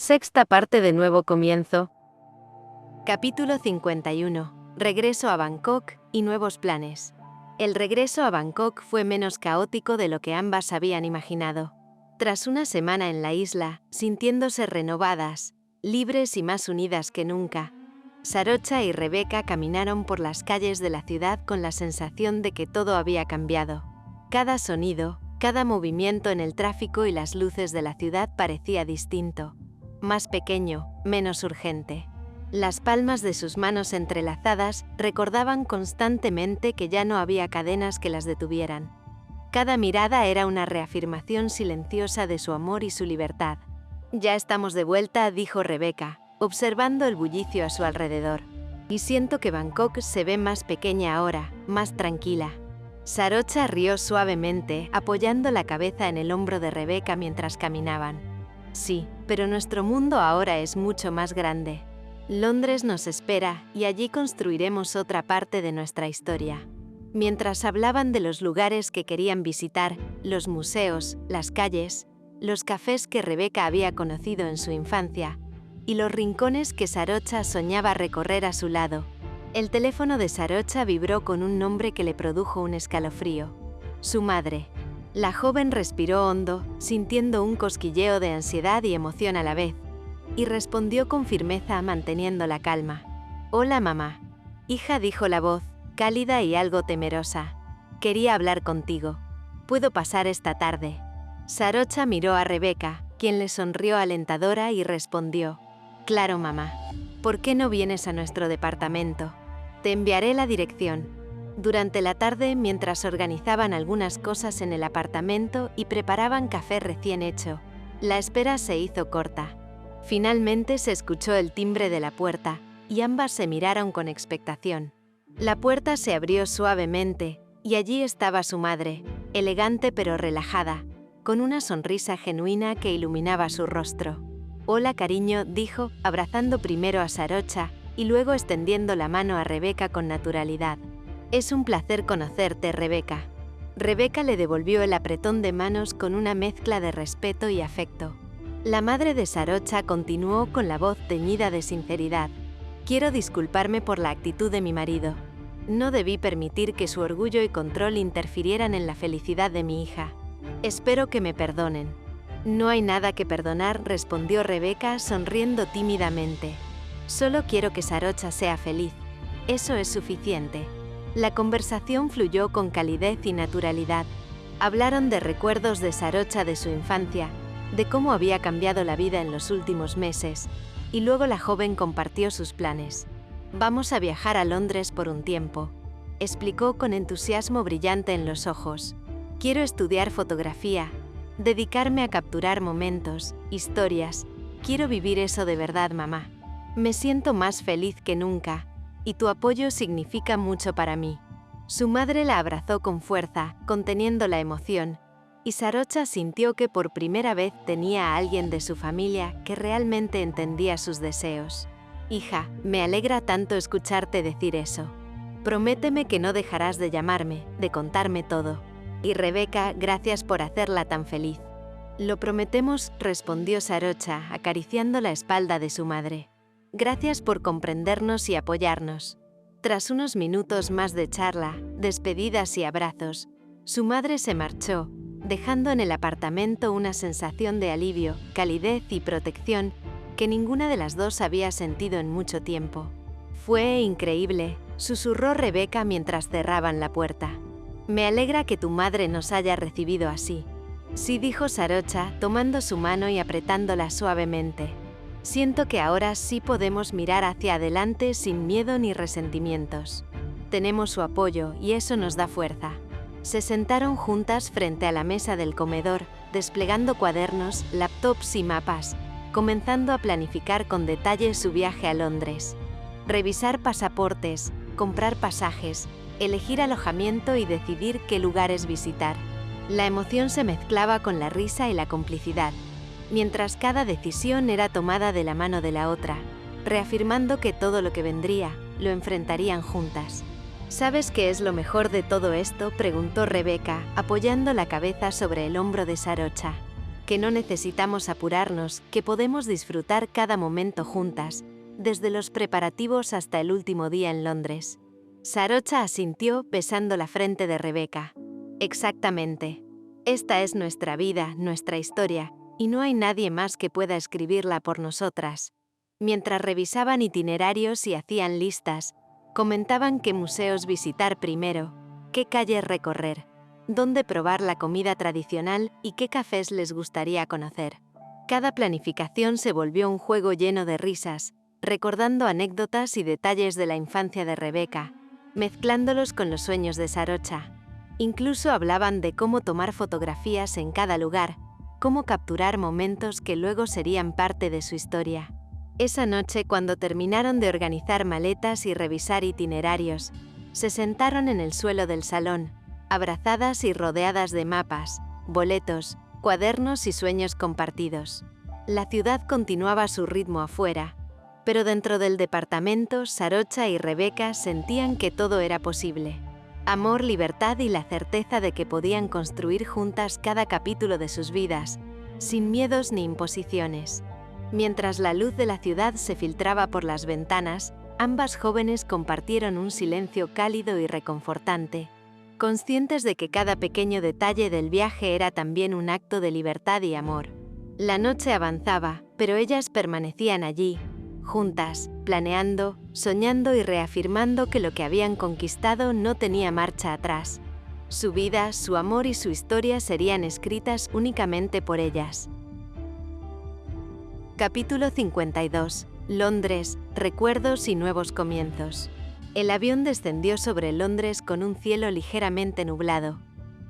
Sexta parte de Nuevo Comienzo. Capítulo 51. Regreso a Bangkok y nuevos planes. El regreso a Bangkok fue menos caótico de lo que ambas habían imaginado. Tras una semana en la isla, sintiéndose renovadas, libres y más unidas que nunca, Sarocha y Rebecca caminaron por las calles de la ciudad con la sensación de que todo había cambiado. Cada sonido, cada movimiento en el tráfico y las luces de la ciudad parecía distinto. Más pequeño, menos urgente. Las palmas de sus manos entrelazadas recordaban constantemente que ya no había cadenas que las detuvieran. Cada mirada era una reafirmación silenciosa de su amor y su libertad. «Ya estamos de vuelta», dijo Rebecca, observando el bullicio a su alrededor. «Y siento que Bangkok se ve más pequeña ahora, más tranquila». Sarocha rió suavemente, apoyando la cabeza en el hombro de Rebecca mientras caminaban. «Sí, pero nuestro mundo ahora es mucho más grande. Londres nos espera y allí construiremos otra parte de nuestra historia». Mientras hablaban de los lugares que querían visitar, los museos, las calles, los cafés que Rebecca había conocido en su infancia, y los rincones que Sarocha soñaba recorrer a su lado, el teléfono de Sarocha vibró con un nombre que le produjo un escalofrío. Su madre. La joven respiró hondo, sintiendo un cosquilleo de ansiedad y emoción a la vez, y respondió con firmeza manteniendo la calma. «Hola, mamá». «Hija», dijo la voz, cálida y algo temerosa. «Quería hablar contigo. ¿Puedo pasar esta tarde?» Sarocha miró a Rebecca, quien le sonrió alentadora y respondió. «Claro, mamá. ¿Por qué no vienes a nuestro departamento? Te enviaré la dirección». Durante la tarde, mientras organizaban algunas cosas en el apartamento y preparaban café recién hecho, la espera se hizo corta. Finalmente se escuchó el timbre de la puerta, y ambas se miraron con expectación. La puerta se abrió suavemente, y allí estaba su madre, elegante pero relajada, con una sonrisa genuina que iluminaba su rostro. «Hola, cariño», dijo, abrazando primero a Sarocha y luego extendiendo la mano a Rebecca con naturalidad. «Es un placer conocerte, Rebecca». Rebecca le devolvió el apretón de manos con una mezcla de respeto y afecto. La madre de Sarocha continuó con la voz teñida de sinceridad. «Quiero disculparme por la actitud de mi marido. No debí permitir que su orgullo y control interfirieran en la felicidad de mi hija. Espero que me perdonen». «No hay nada que perdonar», respondió Rebecca sonriendo tímidamente. «Solo quiero que Sarocha sea feliz. Eso es suficiente». La conversación fluyó con calidez y naturalidad. Hablaron de recuerdos de Sarocha de su infancia, de cómo había cambiado la vida en los últimos meses, y luego la joven compartió sus planes. «Vamos a viajar a Londres por un tiempo», explicó con entusiasmo brillante en los ojos. «Quiero estudiar fotografía, dedicarme a capturar momentos, historias. Quiero vivir eso de verdad, mamá. Me siento más feliz que nunca, y tu apoyo significa mucho para mí». Su madre la abrazó con fuerza, conteniendo la emoción, y Sarocha sintió que por primera vez tenía a alguien de su familia que realmente entendía sus deseos. «Hija, me alegra tanto escucharte decir eso. Prométeme que no dejarás de llamarme, de contarme todo. Y Rebecca, gracias por hacerla tan feliz». «Lo prometemos», respondió Sarocha, acariciando la espalda de su madre. «Gracias por comprendernos y apoyarnos». Tras unos minutos más de charla, despedidas y abrazos, su madre se marchó, dejando en el apartamento una sensación de alivio, calidez y protección que ninguna de las dos había sentido en mucho tiempo. «Fue increíble», susurró Rebecca mientras cerraban la puerta. «Me alegra que tu madre nos haya recibido así». «Sí», dijo Sarocha, tomando su mano y apretándola suavemente. «Siento que ahora sí podemos mirar hacia adelante sin miedo ni resentimientos. Tenemos su apoyo y eso nos da fuerza». Se sentaron juntas frente a la mesa del comedor, desplegando cuadernos, laptops y mapas, comenzando a planificar con detalle su viaje a Londres. Revisar pasaportes, comprar pasajes, elegir alojamiento y decidir qué lugares visitar. La emoción se mezclaba con la risa y la complicidad, mientras cada decisión era tomada de la mano de la otra, reafirmando que todo lo que vendría, lo enfrentarían juntas. «¿Sabes qué es lo mejor de todo esto?», preguntó Rebecca, apoyando la cabeza sobre el hombro de Sarocha. que no necesitamos apurarnos, que podemos disfrutar cada momento juntas, desde los preparativos hasta el último día en Londres. Sarocha asintió besando la frente de Rebecca. Exactamente. Esta es nuestra vida, nuestra historia, y no hay nadie más que pueda escribirla por nosotras. Mientras revisaban itinerarios y hacían listas, comentaban qué museos visitar primero, qué calles recorrer, dónde probar la comida tradicional y qué cafés les gustaría conocer. Cada planificación se volvió un juego lleno de risas, recordando anécdotas y detalles de la infancia de Rebecca, mezclándolos con los sueños de Sarocha. Incluso hablaban de cómo tomar fotografías en cada lugar, cómo capturar momentos que luego serían parte de su historia. Esa noche, cuando terminaron de organizar maletas y revisar itinerarios, se sentaron en el suelo del salón, abrazadas y rodeadas de mapas, boletos, cuadernos y sueños compartidos. La ciudad continuaba a su ritmo afuera, pero dentro del departamento, Sarocha y Rebecca sentían que todo era posible. Amor, libertad y la certeza de que podían construir juntas cada capítulo de sus vidas, sin miedos ni imposiciones. Mientras la luz de la ciudad se filtraba por las ventanas, ambas jóvenes compartieron un silencio cálido y reconfortante, conscientes de que cada pequeño detalle del viaje era también un acto de libertad y amor. La noche avanzaba, pero ellas permanecían allí, juntas, planeando, soñando y reafirmando que lo que habían conquistado no tenía marcha atrás. Su vida, su amor y su historia serían escritas únicamente por ellas. Capítulo 52. Londres, recuerdos y nuevos comienzos. El avión descendió sobre Londres con un cielo ligeramente nublado,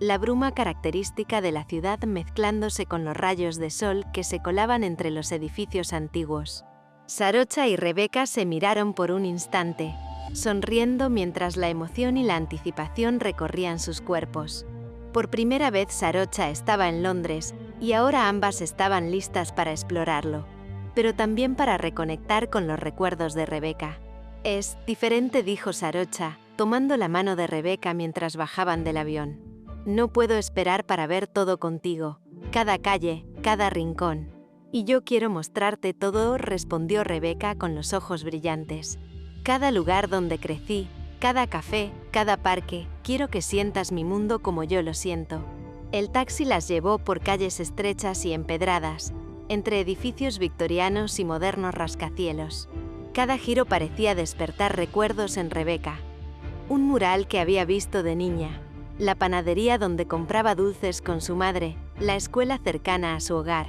la bruma característica de la ciudad mezclándose con los rayos de sol que se colaban entre los edificios antiguos. Sarocha y Rebecca se miraron por un instante, sonriendo mientras la emoción y la anticipación recorrían sus cuerpos. Por primera vez Sarocha estaba en Londres, y ahora ambas estaban listas para explorarlo, pero también para reconectar con los recuerdos de Rebecca. Es diferente, dijo Sarocha, tomando la mano de Rebecca mientras bajaban del avión. No puedo esperar para ver todo contigo, cada calle, cada rincón. Y yo quiero mostrarte todo, respondió Rebecca con los ojos brillantes. Cada lugar donde crecí, cada café, cada parque, quiero que sientas mi mundo como yo lo siento. El taxi las llevó por calles estrechas y empedradas, entre edificios victorianos y modernos rascacielos. Cada giro parecía despertar recuerdos en Rebecca. Un mural que había visto de niña, la panadería donde compraba dulces con su madre, la escuela cercana a su hogar.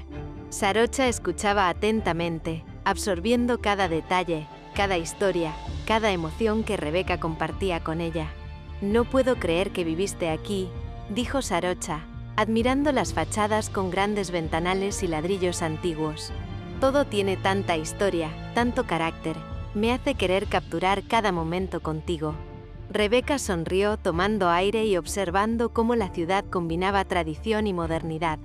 Sarocha escuchaba atentamente, absorbiendo cada detalle, cada historia, cada emoción que Rebecca compartía con ella. No puedo creer que viviste aquí, dijo Sarocha, admirando las fachadas con grandes ventanales y ladrillos antiguos. Todo tiene tanta historia, tanto carácter, me hace querer capturar cada momento contigo. Rebecca sonrió tomando aire y observando cómo la ciudad combinaba tradición y modernidad.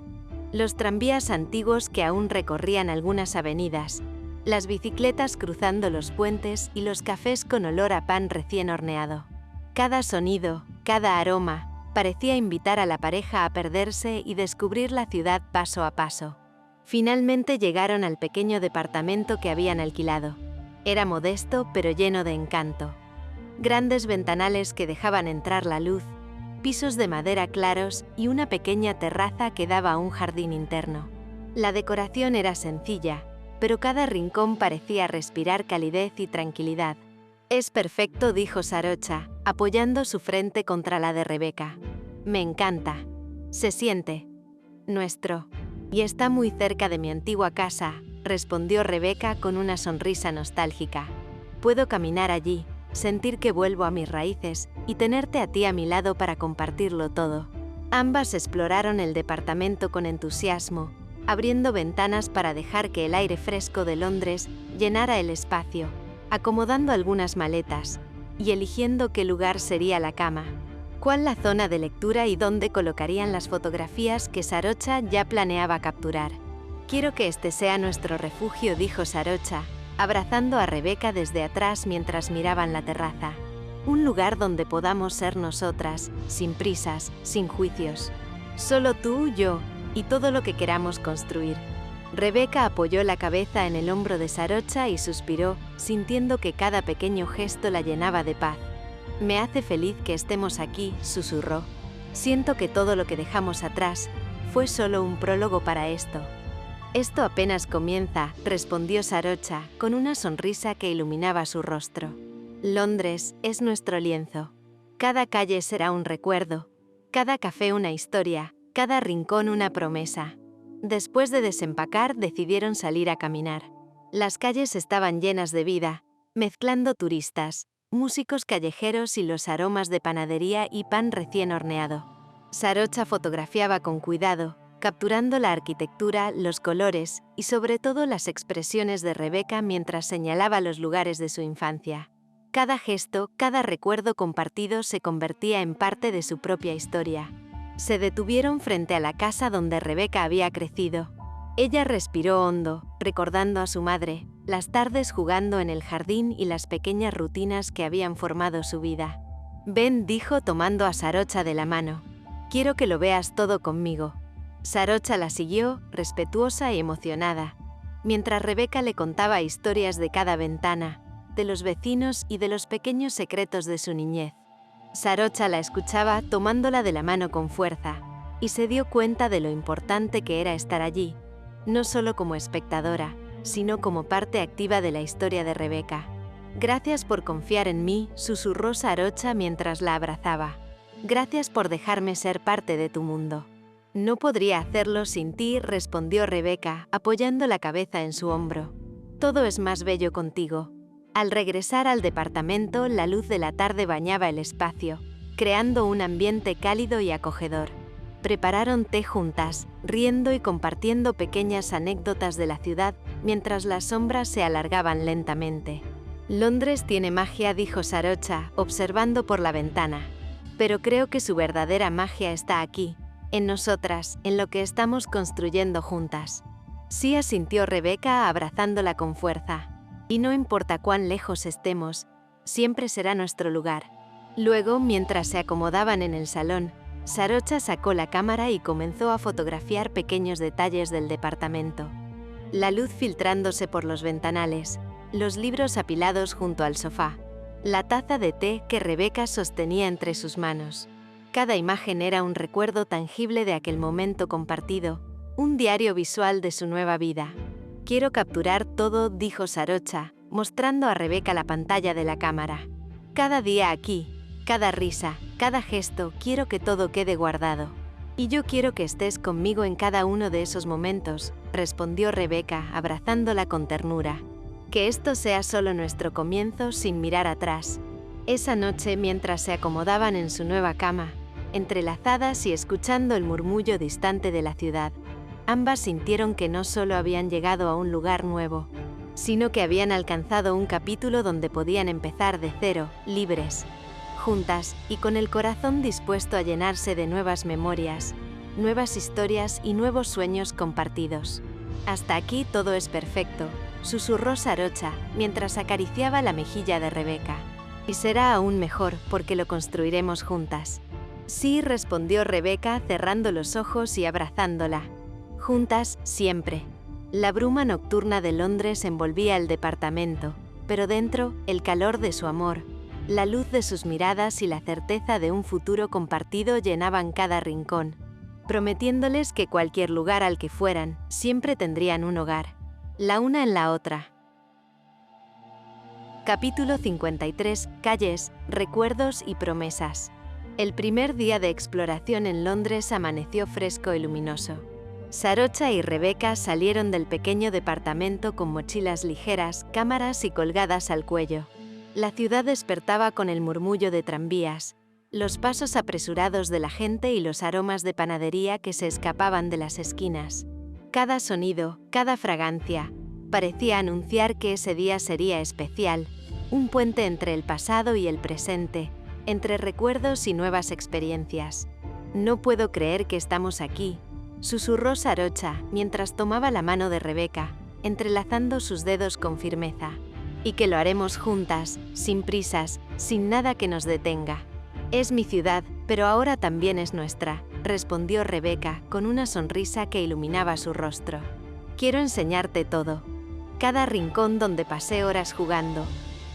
Los tranvías antiguos que aún recorrían algunas avenidas, las bicicletas cruzando los puentes y los cafés con olor a pan recién horneado. Cada sonido, cada aroma, parecía invitar a la pareja a perderse y descubrir la ciudad paso a paso. Finalmente llegaron al pequeño departamento que habían alquilado. Era modesto pero lleno de encanto. Grandes ventanales que dejaban entrar la luz, pisos de madera claros y una pequeña terraza que daba a un jardín interno. La decoración era sencilla, pero cada rincón parecía respirar calidez y tranquilidad. Es perfecto, dijo Sarocha, apoyando su frente contra la de Rebecca. Me encanta. Se siente nuestro. Y está muy cerca de mi antigua casa, respondió Rebecca con una sonrisa nostálgica. Puedo caminar allí, sentir que vuelvo a mis raíces y tenerte a ti a mi lado para compartirlo todo. Ambas exploraron el departamento con entusiasmo, abriendo ventanas para dejar que el aire fresco de Londres llenara el espacio, acomodando algunas maletas y eligiendo qué lugar sería la cama, cuál la zona de lectura y dónde colocarían las fotografías que Sarocha ya planeaba capturar. Quiero que este sea nuestro refugio, dijo Sarocha, abrazando a Rebecca desde atrás mientras miraban la terraza. Un lugar donde podamos ser nosotras, sin prisas, sin juicios. Solo tú, yo y todo lo que queramos construir. Rebeca apoyó la cabeza en el hombro de Sarocha y suspiró, sintiendo que cada pequeño gesto la llenaba de paz. «Me hace feliz que estemos aquí», susurró. «Siento que todo lo que dejamos atrás fue solo un prólogo para esto». «Esto apenas comienza», respondió Sarocha, con una sonrisa que iluminaba su rostro. «Londres es nuestro lienzo. Cada calle será un recuerdo, cada café una historia, cada rincón una promesa». Después de desempacar, decidieron salir a caminar. Las calles estaban llenas de vida, mezclando turistas, músicos callejeros y los aromas de panadería y pan recién horneado. Sarocha fotografiaba con cuidado, capturando la arquitectura, los colores y sobre todo las expresiones de Rebeca mientras señalaba los lugares de su infancia. Cada gesto, cada recuerdo compartido se convertía en parte de su propia historia. Se detuvieron frente a la casa donde Rebeca había crecido. Ella respiró hondo, recordando a su madre, las tardes jugando en el jardín y las pequeñas rutinas que habían formado su vida. «Ven», dijo tomando a Sarocha de la mano. «Quiero que lo veas todo conmigo». Sarocha la siguió, respetuosa y emocionada, mientras Rebeca le contaba historias de cada ventana, de los vecinos y de los pequeños secretos de su niñez. Sarocha la escuchaba tomándola de la mano con fuerza, y se dio cuenta de lo importante que era estar allí, no solo como espectadora, sino como parte activa de la historia de Rebeca. «Gracias por confiar en mí», susurró Sarocha mientras la abrazaba. «Gracias por dejarme ser parte de tu mundo». «No podría hacerlo sin ti», respondió Rebeca, apoyando la cabeza en su hombro. «Todo es más bello contigo». Al regresar al departamento, la luz de la tarde bañaba el espacio, creando un ambiente cálido y acogedor. Prepararon té juntas, riendo y compartiendo pequeñas anécdotas de la ciudad mientras las sombras se alargaban lentamente. «Londres tiene magia», dijo Sarocha, observando por la ventana. «Pero creo que su verdadera magia está aquí, en nosotras, en lo que estamos construyendo juntas». Sí, asintió Rebeca, abrazándola con fuerza. «Y no importa cuán lejos estemos, siempre será nuestro lugar». Luego, mientras se acomodaban en el salón, Sarocha sacó la cámara y comenzó a fotografiar pequeños detalles del departamento. La luz filtrándose por los ventanales, los libros apilados junto al sofá, la taza de té que Rebeca sostenía entre sus manos. Cada imagen era un recuerdo tangible de aquel momento compartido, un diario visual de su nueva vida. «Quiero capturar todo», dijo Sarocha, mostrando a Rebeca la pantalla de la cámara. «Cada día aquí, cada risa, cada gesto, quiero que todo quede guardado. Y yo quiero que estés conmigo en cada uno de esos momentos», respondió Rebeca, abrazándola con ternura. «Que esto sea solo nuestro comienzo sin mirar atrás». Esa noche, mientras se acomodaban en su nueva cama, entrelazadas y escuchando el murmullo distante de la ciudad, ambas sintieron que no solo habían llegado a un lugar nuevo, sino que habían alcanzado un capítulo donde podían empezar de cero, libres, juntas y con el corazón dispuesto a llenarse de nuevas memorias, nuevas historias y nuevos sueños compartidos. «Hasta aquí todo es perfecto», susurró Sarocha mientras acariciaba la mejilla de Rebeca. «Y será aún mejor porque lo construiremos juntas». «Sí», respondió Rebeca cerrando los ojos y abrazándola. «Juntas, siempre». La bruma nocturna de Londres envolvía el departamento, pero dentro, el calor de su amor, la luz de sus miradas y la certeza de un futuro compartido llenaban cada rincón, prometiéndoles que cualquier lugar al que fueran, siempre tendrían un hogar, la una en la otra. Capítulo 53. Calles, recuerdos y promesas. El primer día de exploración en Londres amaneció fresco y luminoso. Sarocha y Rebeca salieron del pequeño departamento con mochilas ligeras, cámaras y colgadas al cuello. La ciudad despertaba con el murmullo de tranvías, los pasos apresurados de la gente y los aromas de panadería que se escapaban de las esquinas. Cada sonido, cada fragancia, parecía anunciar que ese día sería especial, un puente entre el pasado y el presente, entre recuerdos y nuevas experiencias. «No puedo creer que estamos aquí», susurró Sarocha mientras tomaba la mano de Rebeca, entrelazando sus dedos con firmeza. «Y que lo haremos juntas, sin prisas, sin nada que nos detenga. Es mi ciudad, pero ahora también es nuestra, respondió Rebeca, con una sonrisa que iluminaba su rostro. Quiero enseñarte todo. Cada rincón donde pasé horas jugando,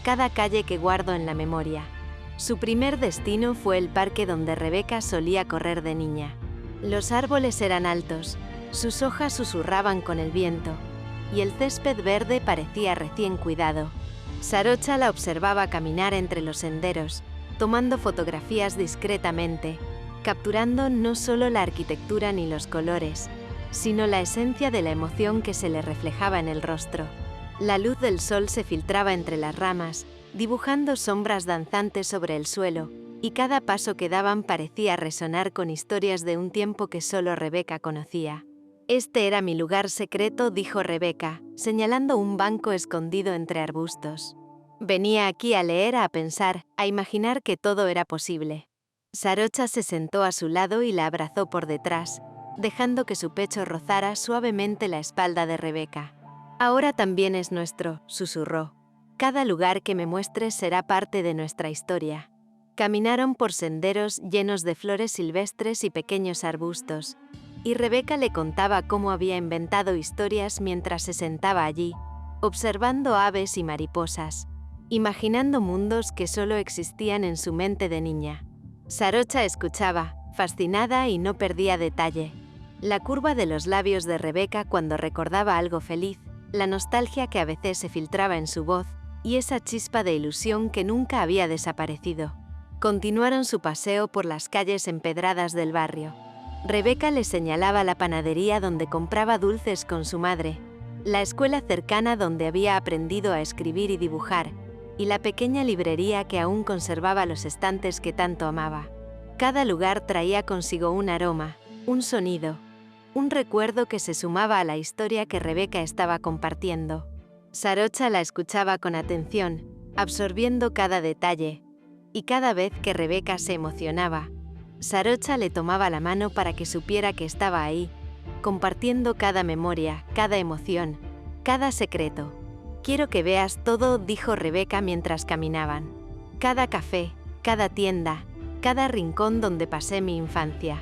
cada calle que guardo en la memoria. Su primer destino fue el parque donde Rebeca solía correr de niña. Los árboles eran altos, sus hojas susurraban con el viento, y el césped verde parecía recién cuidado. Sarocha la observaba caminar entre los senderos, tomando fotografías discretamente, capturando no solo la arquitectura ni los colores, sino la esencia de la emoción que se le reflejaba en el rostro. La luz del sol se filtraba entre las ramas, dibujando sombras danzantes sobre el suelo, y cada paso que daban parecía resonar con historias de un tiempo que solo Rebeca conocía. Este era mi lugar secreto, dijo Rebeca, señalando un banco escondido entre arbustos. Venía aquí a leer, a pensar, a imaginar que todo era posible. Sarocha se sentó a su lado y la abrazó por detrás, dejando que su pecho rozara suavemente la espalda de Rebeca. Ahora también es nuestro, susurró. Cada lugar que me muestres será parte de nuestra historia. Caminaron por senderos llenos de flores silvestres y pequeños arbustos, y Rebeca le contaba cómo había inventado historias mientras se sentaba allí, observando aves y mariposas, imaginando mundos que solo existían en su mente de niña. Sarocha escuchaba, fascinada, y no perdía detalle. La curva de los labios de Rebeca cuando recordaba algo feliz, la nostalgia que a veces se filtraba en su voz, y esa chispa de ilusión que nunca había desaparecido. Continuaron su paseo por las calles empedradas del barrio. Rebeca le señalaba la panadería donde compraba dulces con su madre, la escuela cercana donde había aprendido a escribir y dibujar, y la pequeña librería que aún conservaba los estantes que tanto amaba. Cada lugar traía consigo un aroma, un sonido, un recuerdo que se sumaba a la historia que Rebeca estaba compartiendo. Sarocha la escuchaba con atención, absorbiendo cada detalle, y cada vez que Rebeca se emocionaba, Sarocha le tomaba la mano para que supiera que estaba ahí, compartiendo cada memoria, cada emoción, cada secreto. Quiero que veas todo, dijo Rebeca mientras caminaban. Cada café, cada tienda, cada rincón donde pasé mi infancia.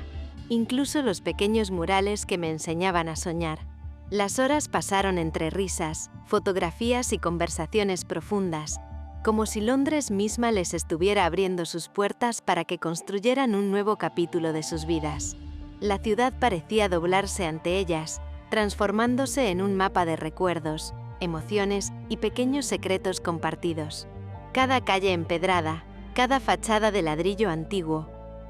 Incluso los pequeños murales que me enseñaban a soñar. Las horas pasaron entre risas, fotografías y conversaciones profundas, como si Londres misma les estuviera abriendo sus puertas para que construyeran un nuevo capítulo de sus vidas. La ciudad parecía doblarse ante ellas, transformándose en un mapa de recuerdos, emociones y pequeños secretos compartidos. Cada calle empedrada, cada fachada de ladrillo antiguo,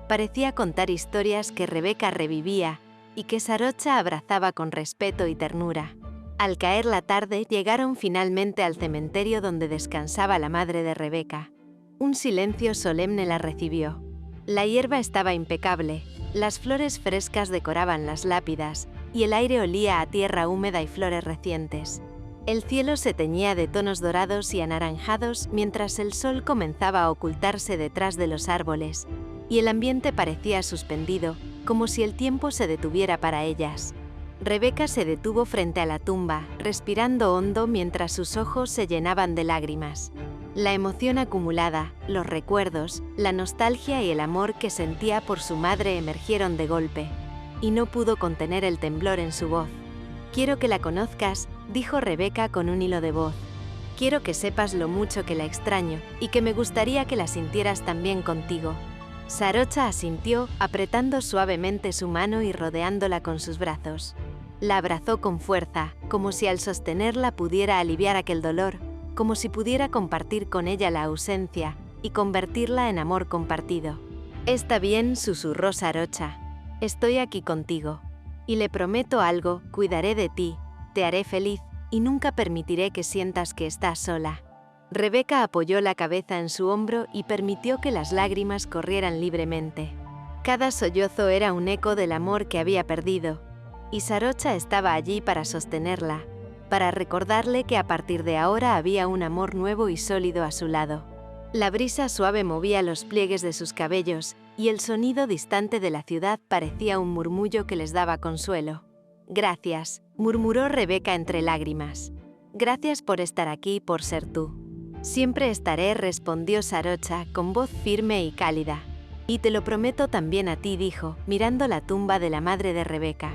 parecía contar historias que Rebeca revivía y que Sarocha abrazaba con respeto y ternura. Al caer la tarde, llegaron finalmente al cementerio donde descansaba la madre de Rebeca. Un silencio solemne la recibió. La hierba estaba impecable, las flores frescas decoraban las lápidas, y el aire olía a tierra húmeda y flores recientes. El cielo se teñía de tonos dorados y anaranjados mientras el sol comenzaba a ocultarse detrás de los árboles, y el ambiente parecía suspendido, como si el tiempo se detuviera para ellas. Rebeca se detuvo frente a la tumba, respirando hondo mientras sus ojos se llenaban de lágrimas. La emoción acumulada, los recuerdos, la nostalgia y el amor que sentía por su madre emergieron de golpe, y no pudo contener el temblor en su voz. «Quiero que la conozcas», dijo Rebeca con un hilo de voz. «Quiero que sepas lo mucho que la extraño, y que me gustaría que la sintieras también contigo». Sarocha asintió, apretando suavemente su mano y rodeándola con sus brazos. La abrazó con fuerza, como si al sostenerla pudiera aliviar aquel dolor, como si pudiera compartir con ella la ausencia y convertirla en amor compartido. «Está bien», susurró Sarocha. «Estoy aquí contigo. Y le prometo algo, cuidaré de ti, te haré feliz, y nunca permitiré que sientas que estás sola». Rebeca apoyó la cabeza en su hombro y permitió que las lágrimas corrieran libremente. Cada sollozo era un eco del amor que había perdido, y Sarocha estaba allí para sostenerla, para recordarle que a partir de ahora había un amor nuevo y sólido a su lado. La brisa suave movía los pliegues de sus cabellos, y el sonido distante de la ciudad parecía un murmullo que les daba consuelo. «Gracias», murmuró Rebeca entre lágrimas. «Gracias por estar aquí, por ser tú». «Siempre estaré», respondió Sarocha con voz firme y cálida. Y te lo prometo también a ti, dijo, mirando la tumba de la madre de Rebeca.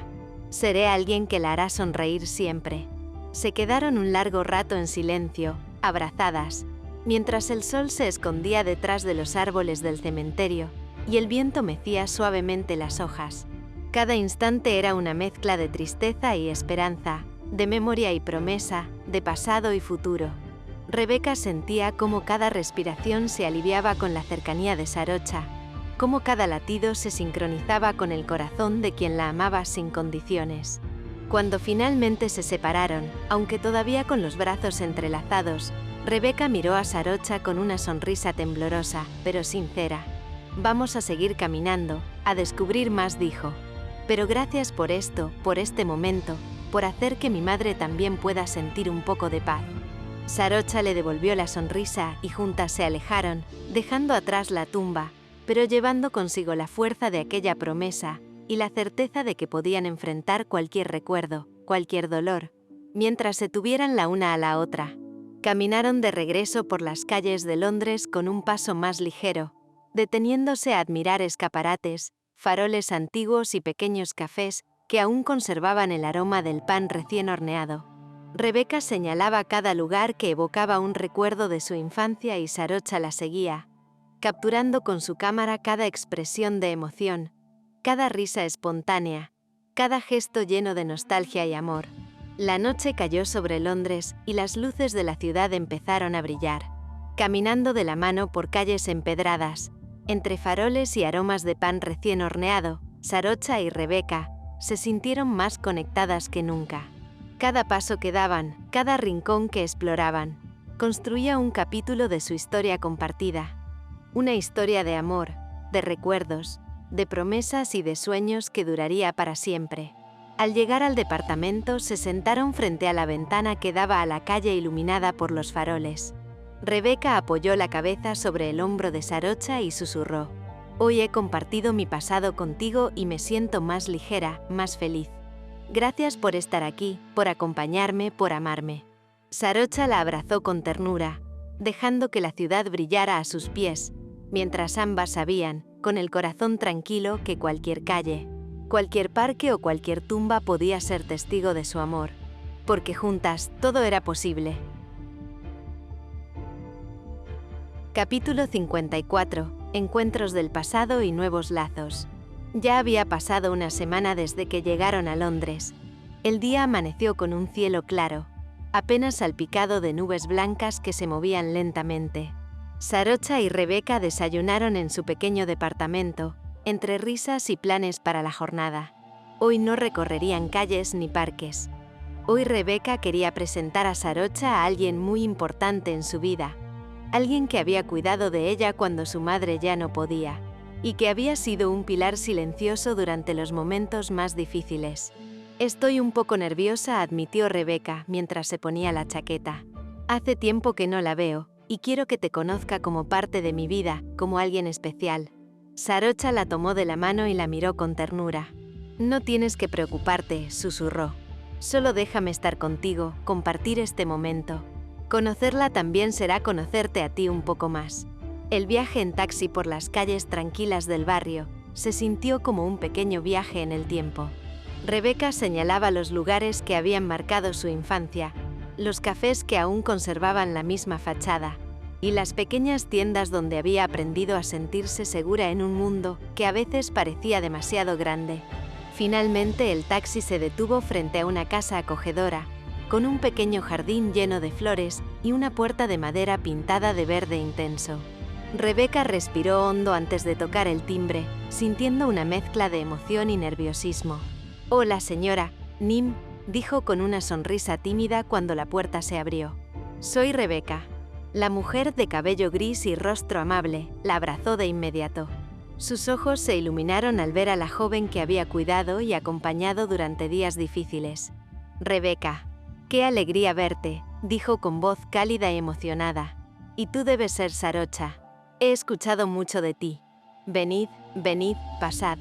Seré alguien que la hará sonreír siempre. Se quedaron un largo rato en silencio, abrazadas, mientras el sol se escondía detrás de los árboles del cementerio y el viento mecía suavemente las hojas. Cada instante era una mezcla de tristeza y esperanza, de memoria y promesa, de pasado y futuro. Rebeca sentía cómo cada respiración se aliviaba con la cercanía de Sarocha, cómo cada latido se sincronizaba con el corazón de quien la amaba sin condiciones. Cuando finalmente se separaron, aunque todavía con los brazos entrelazados, Rebeca miró a Sarocha con una sonrisa temblorosa, pero sincera. Vamos a seguir caminando, a descubrir más, dijo. Pero gracias por esto, por este momento, por hacer que mi madre también pueda sentir un poco de paz. Sarocha le devolvió la sonrisa y juntas se alejaron, dejando atrás la tumba, pero llevando consigo la fuerza de aquella promesa y la certeza de que podían enfrentar cualquier recuerdo, cualquier dolor, mientras se tuvieran la una a la otra. Caminaron de regreso por las calles de Londres con un paso más ligero, deteniéndose a admirar escaparates, faroles antiguos y pequeños cafés que aún conservaban el aroma del pan recién horneado. Rebeca señalaba cada lugar que evocaba un recuerdo de su infancia y Sarocha la seguía, capturando con su cámara cada expresión de emoción, cada risa espontánea, cada gesto lleno de nostalgia y amor. La noche cayó sobre Londres y las luces de la ciudad empezaron a brillar. Caminando de la mano por calles empedradas, entre faroles y aromas de pan recién horneado, Sarocha y Rebeca se sintieron más conectadas que nunca. Cada paso que daban, cada rincón que exploraban, construía un capítulo de su historia compartida. Una historia de amor, de recuerdos, de promesas y de sueños que duraría para siempre. Al llegar al departamento, se sentaron frente a la ventana que daba a la calle iluminada por los faroles. Rebeca apoyó la cabeza sobre el hombro de Sarocha y susurró: «Hoy he compartido mi pasado contigo y me siento más ligera, más feliz. Gracias por estar aquí, por acompañarme, por amarme». Sarocha la abrazó con ternura, dejando que la ciudad brillara a sus pies, mientras ambas sabían, con el corazón tranquilo, que cualquier calle, cualquier parque o cualquier tumba podía ser testigo de su amor, porque juntas todo era posible. Capítulo 54. Encuentros del pasado y nuevos lazos. Ya había pasado una semana desde que llegaron a Londres. El día amaneció con un cielo claro, apenas salpicado de nubes blancas que se movían lentamente. Sarocha y Rebeca desayunaron en su pequeño departamento, entre risas y planes para la jornada. Hoy no recorrerían calles ni parques. Hoy Rebeca quería presentar a Sarocha a alguien muy importante en su vida, alguien que había cuidado de ella cuando su madre ya no podía, y que había sido un pilar silencioso durante los momentos más difíciles. «Estoy un poco nerviosa», admitió Rebeca mientras se ponía la chaqueta. «Hace tiempo que no la veo, y quiero que te conozca como parte de mi vida, como alguien especial». Sarocha la tomó de la mano y la miró con ternura. «No tienes que preocuparte», susurró. «Solo déjame estar contigo, compartir este momento. Conocerla también será conocerte a ti un poco más». El viaje en taxi por las calles tranquilas del barrio se sintió como un pequeño viaje en el tiempo. Rebeca señalaba los lugares que habían marcado su infancia, los cafés que aún conservaban la misma fachada, y las pequeñas tiendas donde había aprendido a sentirse segura en un mundo que a veces parecía demasiado grande. Finalmente el taxi se detuvo frente a una casa acogedora, con un pequeño jardín lleno de flores y una puerta de madera pintada de verde intenso. Rebeca respiró hondo antes de tocar el timbre, sintiendo una mezcla de emoción y nerviosismo. «Hola, señora Nim», dijo con una sonrisa tímida cuando la puerta se abrió. «Soy Rebeca». La mujer de cabello gris y rostro amable la abrazó de inmediato. Sus ojos se iluminaron al ver a la joven que había cuidado y acompañado durante días difíciles. «Rebeca, qué alegría verte», dijo con voz cálida y emocionada. «Y tú debes ser Sarocha. He escuchado mucho de ti. Venid, venid, pasad».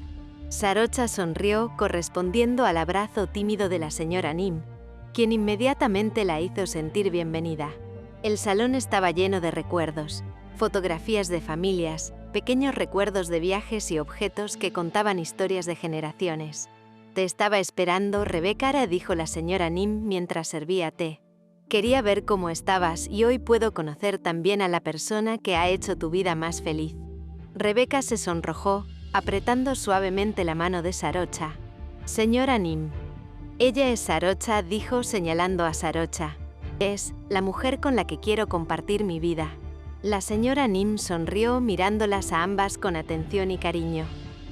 Sarocha sonrió, correspondiendo al abrazo tímido de la señora Nim, quien inmediatamente la hizo sentir bienvenida. El salón estaba lleno de recuerdos, fotografías de familias, pequeños recuerdos de viajes y objetos que contaban historias de generaciones. «Te estaba esperando, Rebecca», dijo la señora Nim mientras servía té. «Quería ver cómo estabas y hoy puedo conocer también a la persona que ha hecho tu vida más feliz». Rebecca se sonrojó, apretando suavemente la mano de Sarocha. «Señora Nim». «Ella es Sarocha», dijo señalando a Sarocha. «Es la mujer con la que quiero compartir mi vida». La señora Nim sonrió mirándolas a ambas con atención y cariño.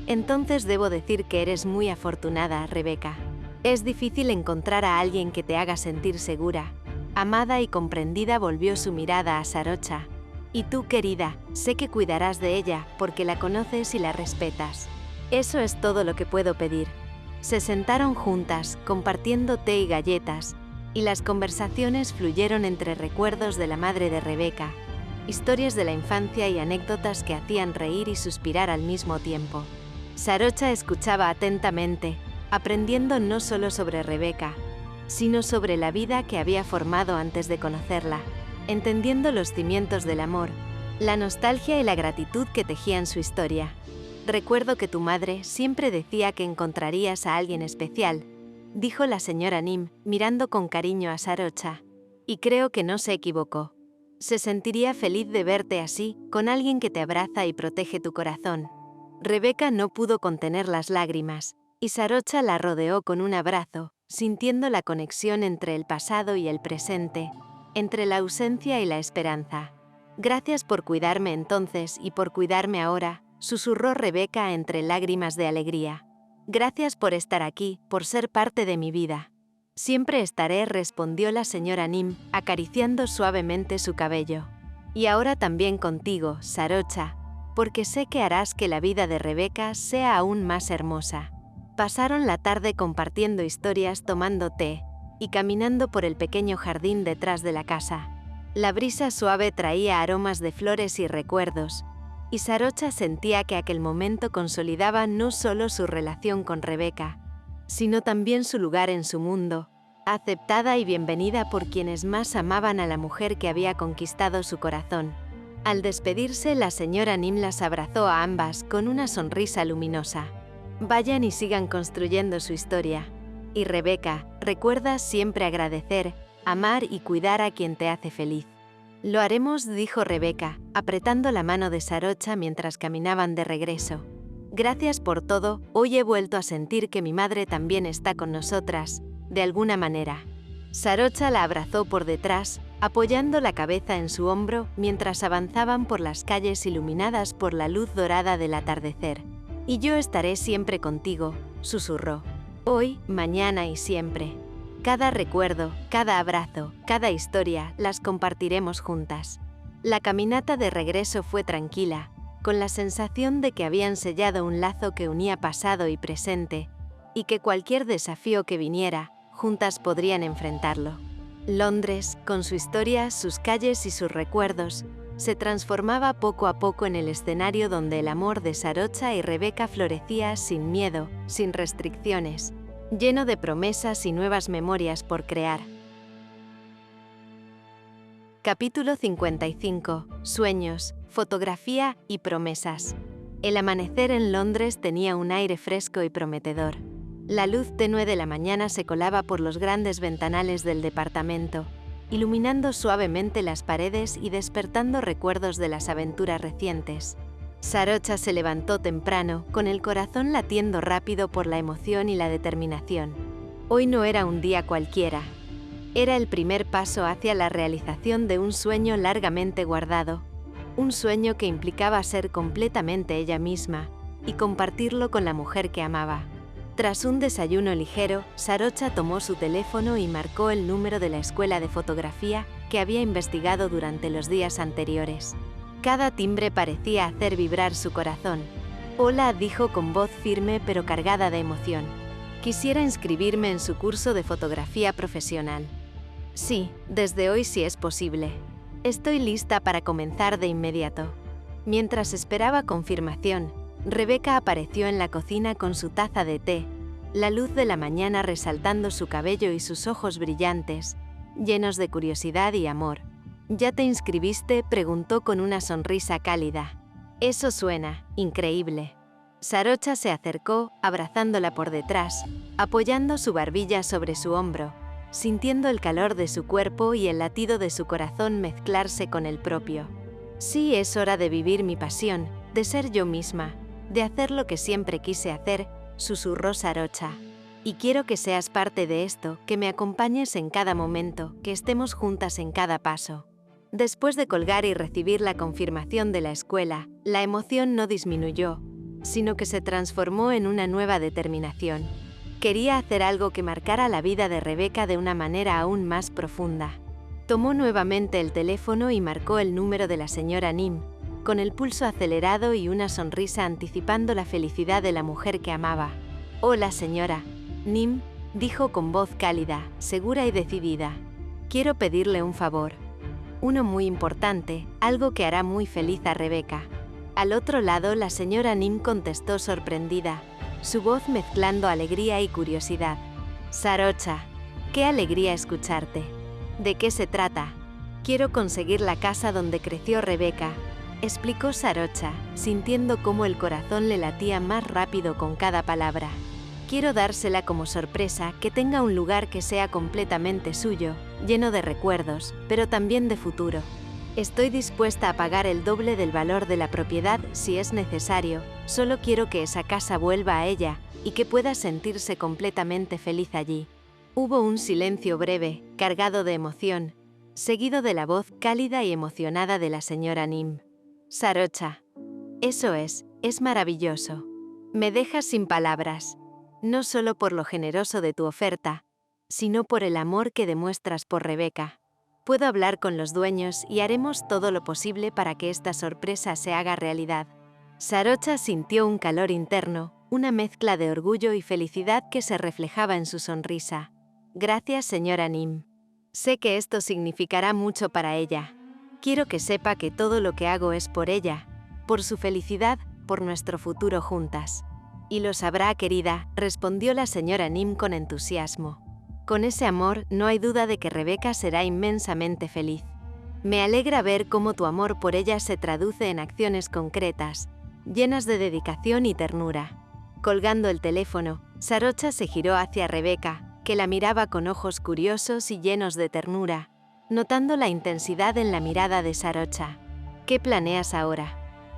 «Entonces debo decir que eres muy afortunada, Rebecca. Es difícil encontrar a alguien que te haga sentir segura, amada y comprendida», volvió su mirada a Sarocha. «Y tú, querida, sé que cuidarás de ella porque la conoces y la respetas. Eso es todo lo que puedo pedir». Se sentaron juntas, compartiendo té y galletas, y las conversaciones fluyeron entre recuerdos de la madre de Rebecca, historias de la infancia y anécdotas que hacían reír y suspirar al mismo tiempo. Sarocha escuchaba atentamente, aprendiendo no solo sobre Rebecca, sino sobre la vida que había formado antes de conocerla, entendiendo los cimientos del amor, la nostalgia y la gratitud que tejían su historia. «Recuerdo que tu madre siempre decía que encontrarías a alguien especial», dijo la señora Nim, mirando con cariño a Sarocha. «Y creo que no se equivocó. Se sentiría feliz de verte así, con alguien que te abraza y protege tu corazón». Rebecca no pudo contener las lágrimas, y Sarocha la rodeó con un abrazo, sintiendo la conexión entre el pasado y el presente, entre la ausencia y la esperanza. «Gracias por cuidarme entonces y por cuidarme ahora», susurró Rebecca entre lágrimas de alegría. «Gracias por estar aquí, por ser parte de mi vida». «Siempre estaré», respondió la señora Nim, acariciando suavemente su cabello. «Y ahora también contigo, Sarocha, porque sé que harás que la vida de Rebecca sea aún más hermosa». Pasaron la tarde compartiendo historias, tomando té y caminando por el pequeño jardín detrás de la casa. La brisa suave traía aromas de flores y recuerdos, y Sarocha sentía que aquel momento consolidaba no solo su relación con Rebecca, sino también su lugar en su mundo, aceptada y bienvenida por quienes más amaban a la mujer que había conquistado su corazón. Al despedirse, la señora Nim las abrazó a ambas con una sonrisa luminosa. «Vayan y sigan construyendo su historia. Y Rebecca, recuerda siempre agradecer, amar y cuidar a quien te hace feliz». «Lo haremos», dijo Rebecca, apretando la mano de Sarocha mientras caminaban de regreso. «Gracias por todo, hoy he vuelto a sentir que mi madre también está con nosotras, de alguna manera». Sarocha la abrazó por detrás, apoyando la cabeza en su hombro mientras avanzaban por las calles iluminadas por la luz dorada del atardecer. «Y yo estaré siempre contigo», susurró. «Hoy, mañana y siempre. Cada recuerdo, cada abrazo, cada historia, las compartiremos juntas». La caminata de regreso fue tranquila, con la sensación de que habían sellado un lazo que unía pasado y presente, y que cualquier desafío que viniera, juntas podrían enfrentarlo. Londres, con su historia, sus calles y sus recuerdos, se transformaba poco a poco en el escenario donde el amor de Sarocha y Rebecca florecía sin miedo, sin restricciones, lleno de promesas y nuevas memorias por crear. Capítulo 55. Sueños, fotografía y promesas. El amanecer en Londres tenía un aire fresco y prometedor. La luz tenue de la mañana se colaba por los grandes ventanales del departamento, iluminando suavemente las paredes y despertando recuerdos de las aventuras recientes. Sarocha se levantó temprano, con el corazón latiendo rápido por la emoción y la determinación. Hoy no era un día cualquiera. Era el primer paso hacia la realización de un sueño largamente guardado, un sueño que implicaba ser completamente ella misma y compartirlo con la mujer que amaba. Tras un desayuno ligero, Sarocha tomó su teléfono y marcó el número de la escuela de fotografía que había investigado durante los días anteriores. Cada timbre parecía hacer vibrar su corazón. «Hola», dijo con voz firme pero cargada de emoción. «Quisiera inscribirme en su curso de fotografía profesional». «Sí, desde hoy si es posible. Estoy lista para comenzar de inmediato». Mientras esperaba confirmación, Rebecca apareció en la cocina con su taza de té, la luz de la mañana resaltando su cabello y sus ojos brillantes, llenos de curiosidad y amor. «¿Ya te inscribiste?», preguntó con una sonrisa cálida. Eso suena increíble. Sarocha se acercó, abrazándola por detrás, apoyando su barbilla sobre su hombro, sintiendo el calor de su cuerpo y el latido de su corazón mezclarse con el propio. Sí, es hora de vivir mi pasión, de ser yo misma, de hacer lo que siempre quise hacer, susurró Sarocha. Y quiero que seas parte de esto, que me acompañes en cada momento, que estemos juntas en cada paso. Después de colgar y recibir la confirmación de la escuela, la emoción no disminuyó, sino que se transformó en una nueva determinación. Quería hacer algo que marcara la vida de Rebeca de una manera aún más profunda. Tomó nuevamente el teléfono y marcó el número de la señora Nim, con el pulso acelerado y una sonrisa anticipando la felicidad de la mujer que amaba. «Hola, señora Nim», dijo con voz cálida, segura y decidida. «Quiero pedirle un favor. Uno muy importante, algo que hará muy feliz a Rebeca». Al otro lado, la señora Nim contestó sorprendida, su voz mezclando alegría y curiosidad. «Sarocha, qué alegría escucharte. ¿De qué se trata?» «Quiero conseguir la casa donde creció Rebeca», explicó Sarocha, sintiendo cómo el corazón le latía más rápido con cada palabra. «Quiero dársela como sorpresa, que tenga un lugar que sea completamente suyo, lleno de recuerdos, pero también de futuro. Estoy dispuesta a pagar el doble del valor de la propiedad si es necesario, solo quiero que esa casa vuelva a ella y que pueda sentirse completamente feliz allí». Hubo un silencio breve, cargado de emoción, seguido de la voz cálida y emocionada de la señora Nim. «Sarocha, eso es maravilloso. Me dejas sin palabras, no solo por lo generoso de tu oferta, sino por el amor que demuestras por Rebeca. Puedo hablar con los dueños y haremos todo lo posible para que esta sorpresa se haga realidad». Sarocha sintió un calor interno, una mezcla de orgullo y felicidad que se reflejaba en su sonrisa. «Gracias, señora Nim. Sé que esto significará mucho para ella. Quiero que sepa que todo lo que hago es por ella, por su felicidad, por nuestro futuro juntas». «Y lo sabrá, querida», respondió la señora Nim con entusiasmo. «Con ese amor no hay duda de que Rebeca será inmensamente feliz. Me alegra ver cómo tu amor por ella se traduce en acciones concretas, llenas de dedicación y ternura». Colgando el teléfono, Sarocha se giró hacia Rebeca, que la miraba con ojos curiosos y llenos de ternura, notando la intensidad en la mirada de Sarocha. «¿Qué planeas ahora?»,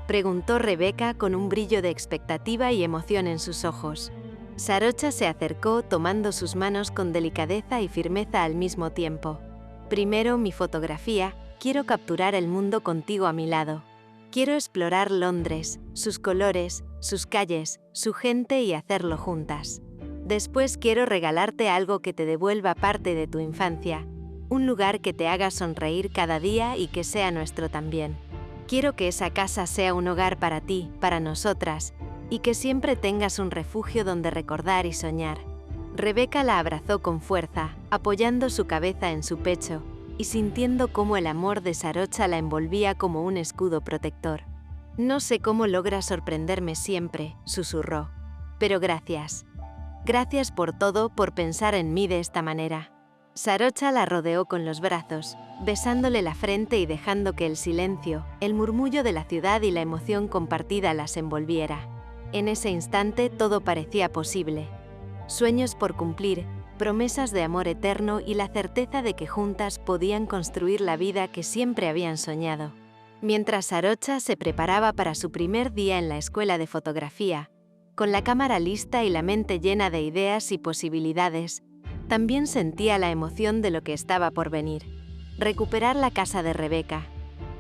preguntó Rebeca con un brillo de expectativa y emoción en sus ojos. Sarocha se acercó tomando sus manos con delicadeza y firmeza al mismo tiempo. «Primero, mi fotografía, quiero capturar el mundo contigo a mi lado. Quiero explorar Londres, sus colores, sus calles, su gente y hacerlo juntas. Después quiero regalarte algo que te devuelva parte de tu infancia, un lugar que te haga sonreír cada día y que sea nuestro también. Quiero que esa casa sea un hogar para ti, para nosotras, y que siempre tengas un refugio donde recordar y soñar». Rebeca la abrazó con fuerza, apoyando su cabeza en su pecho y sintiendo cómo el amor de Sarocha la envolvía como un escudo protector. «No sé cómo logras sorprenderme siempre», susurró, «pero gracias. Gracias por todo, por pensar en mí de esta manera». Sarocha la rodeó con los brazos, besándole la frente y dejando que el silencio, el murmullo de la ciudad y la emoción compartida las envolviera. En ese instante todo parecía posible. Sueños por cumplir, promesas de amor eterno y la certeza de que juntas podían construir la vida que siempre habían soñado. Mientras Sarocha se preparaba para su primer día en la escuela de fotografía, con la cámara lista y la mente llena de ideas y posibilidades, también sentía la emoción de lo que estaba por venir. Recuperar la casa de Rebeca,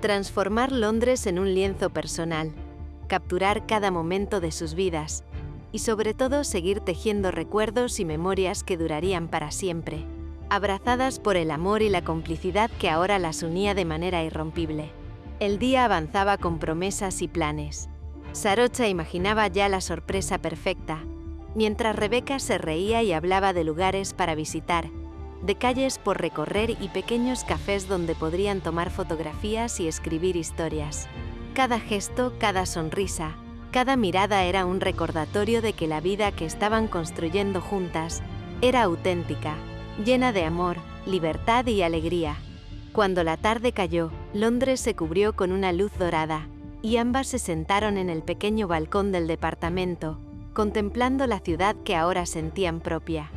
transformar Londres en un lienzo personal, capturar cada momento de sus vidas y sobre todo seguir tejiendo recuerdos y memorias que durarían para siempre, abrazadas por el amor y la complicidad que ahora las unía de manera irrompible. El día avanzaba con promesas y planes. Sarocha imaginaba ya la sorpresa perfecta, mientras Rebeca se reía y hablaba de lugares para visitar, de calles por recorrer y pequeños cafés donde podrían tomar fotografías y escribir historias. Cada gesto, cada sonrisa, cada mirada era un recordatorio de que la vida que estaban construyendo juntas era auténtica, llena de amor, libertad y alegría. Cuando la tarde cayó, Londres se cubrió con una luz dorada, y ambas se sentaron en el pequeño balcón del departamento, contemplando la ciudad que ahora sentían propia.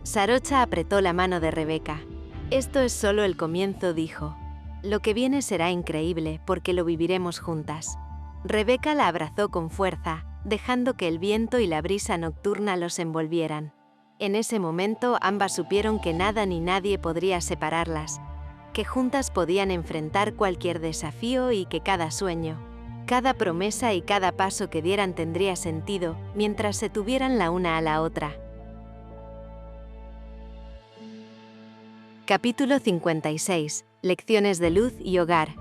Sarocha apretó la mano de Rebeca. «Esto es solo el comienzo», dijo. «Lo que viene será increíble porque lo viviremos juntas». Rebeca la abrazó con fuerza, dejando que el viento y la brisa nocturna los envolvieran. En ese momento ambas supieron que nada ni nadie podría separarlas, que juntas podían enfrentar cualquier desafío y que cada sueño, cada promesa y cada paso que dieran tendría sentido mientras se tuvieran la una a la otra. Capítulo 56. Lecciones de luz y hogar.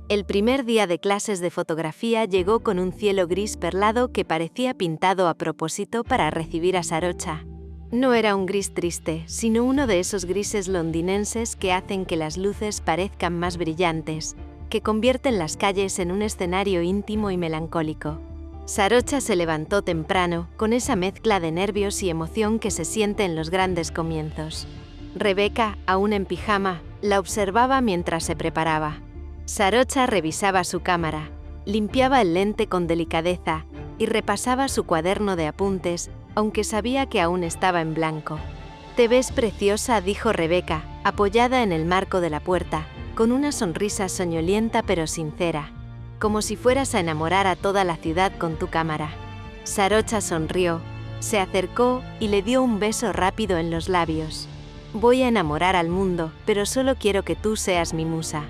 El primer día de clases de fotografía llegó con un cielo gris perlado que parecía pintado a propósito para recibir a Sarocha. No era un gris triste, sino uno de esos grises londinenses que hacen que las luces parezcan más brillantes, que convierten las calles en un escenario íntimo y melancólico. Sarocha se levantó temprano, con esa mezcla de nervios y emoción que se siente en los grandes comienzos. Rebeca, aún en pijama, la observaba mientras se preparaba. Sarocha revisaba su cámara, limpiaba el lente con delicadeza y repasaba su cuaderno de apuntes, aunque sabía que aún estaba en blanco. «Te ves preciosa», dijo Rebeca, apoyada en el marco de la puerta, con una sonrisa soñolienta pero sincera. «Como si fueras a enamorar a toda la ciudad con tu cámara». Sarocha sonrió, se acercó y le dio un beso rápido en los labios. «Voy a enamorar al mundo, pero solo quiero que tú seas mi musa».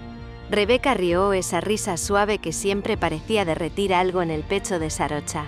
Rebeca rió, esa risa suave que siempre parecía derretir algo en el pecho de Sarocha.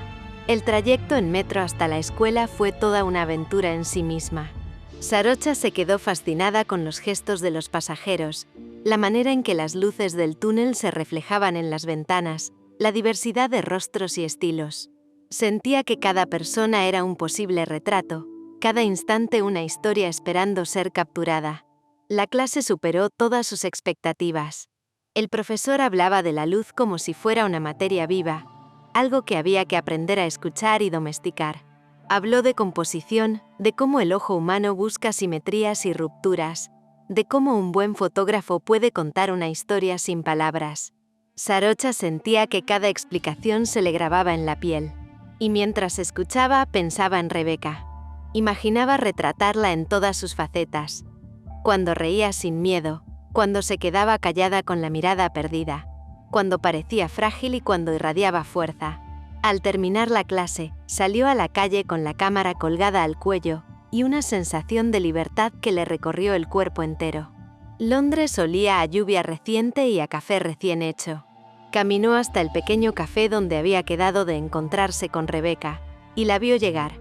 El trayecto en metro hasta la escuela fue toda una aventura en sí misma. Sarocha se quedó fascinada con los gestos de los pasajeros, la manera en que las luces del túnel se reflejaban en las ventanas, la diversidad de rostros y estilos. Sentía que cada persona era un posible retrato, cada instante una historia esperando ser capturada. La clase superó todas sus expectativas. El profesor hablaba de la luz como si fuera una materia viva, algo que había que aprender a escuchar y domesticar. Habló de composición, de cómo el ojo humano busca simetrías y rupturas, de cómo un buen fotógrafo puede contar una historia sin palabras. Sarocha sentía que cada explicación se le grababa en la piel. Y mientras escuchaba, pensaba en Rebeca. Imaginaba retratarla en todas sus facetas. Cuando reía sin miedo, cuando se quedaba callada con la mirada perdida, cuando parecía frágil y cuando irradiaba fuerza. Al terminar la clase, salió a la calle con la cámara colgada al cuello y una sensación de libertad que le recorrió el cuerpo entero. Londres olía a lluvia reciente y a café recién hecho. Caminó hasta el pequeño café donde había quedado de encontrarse con Rebeca, y la vio llegar.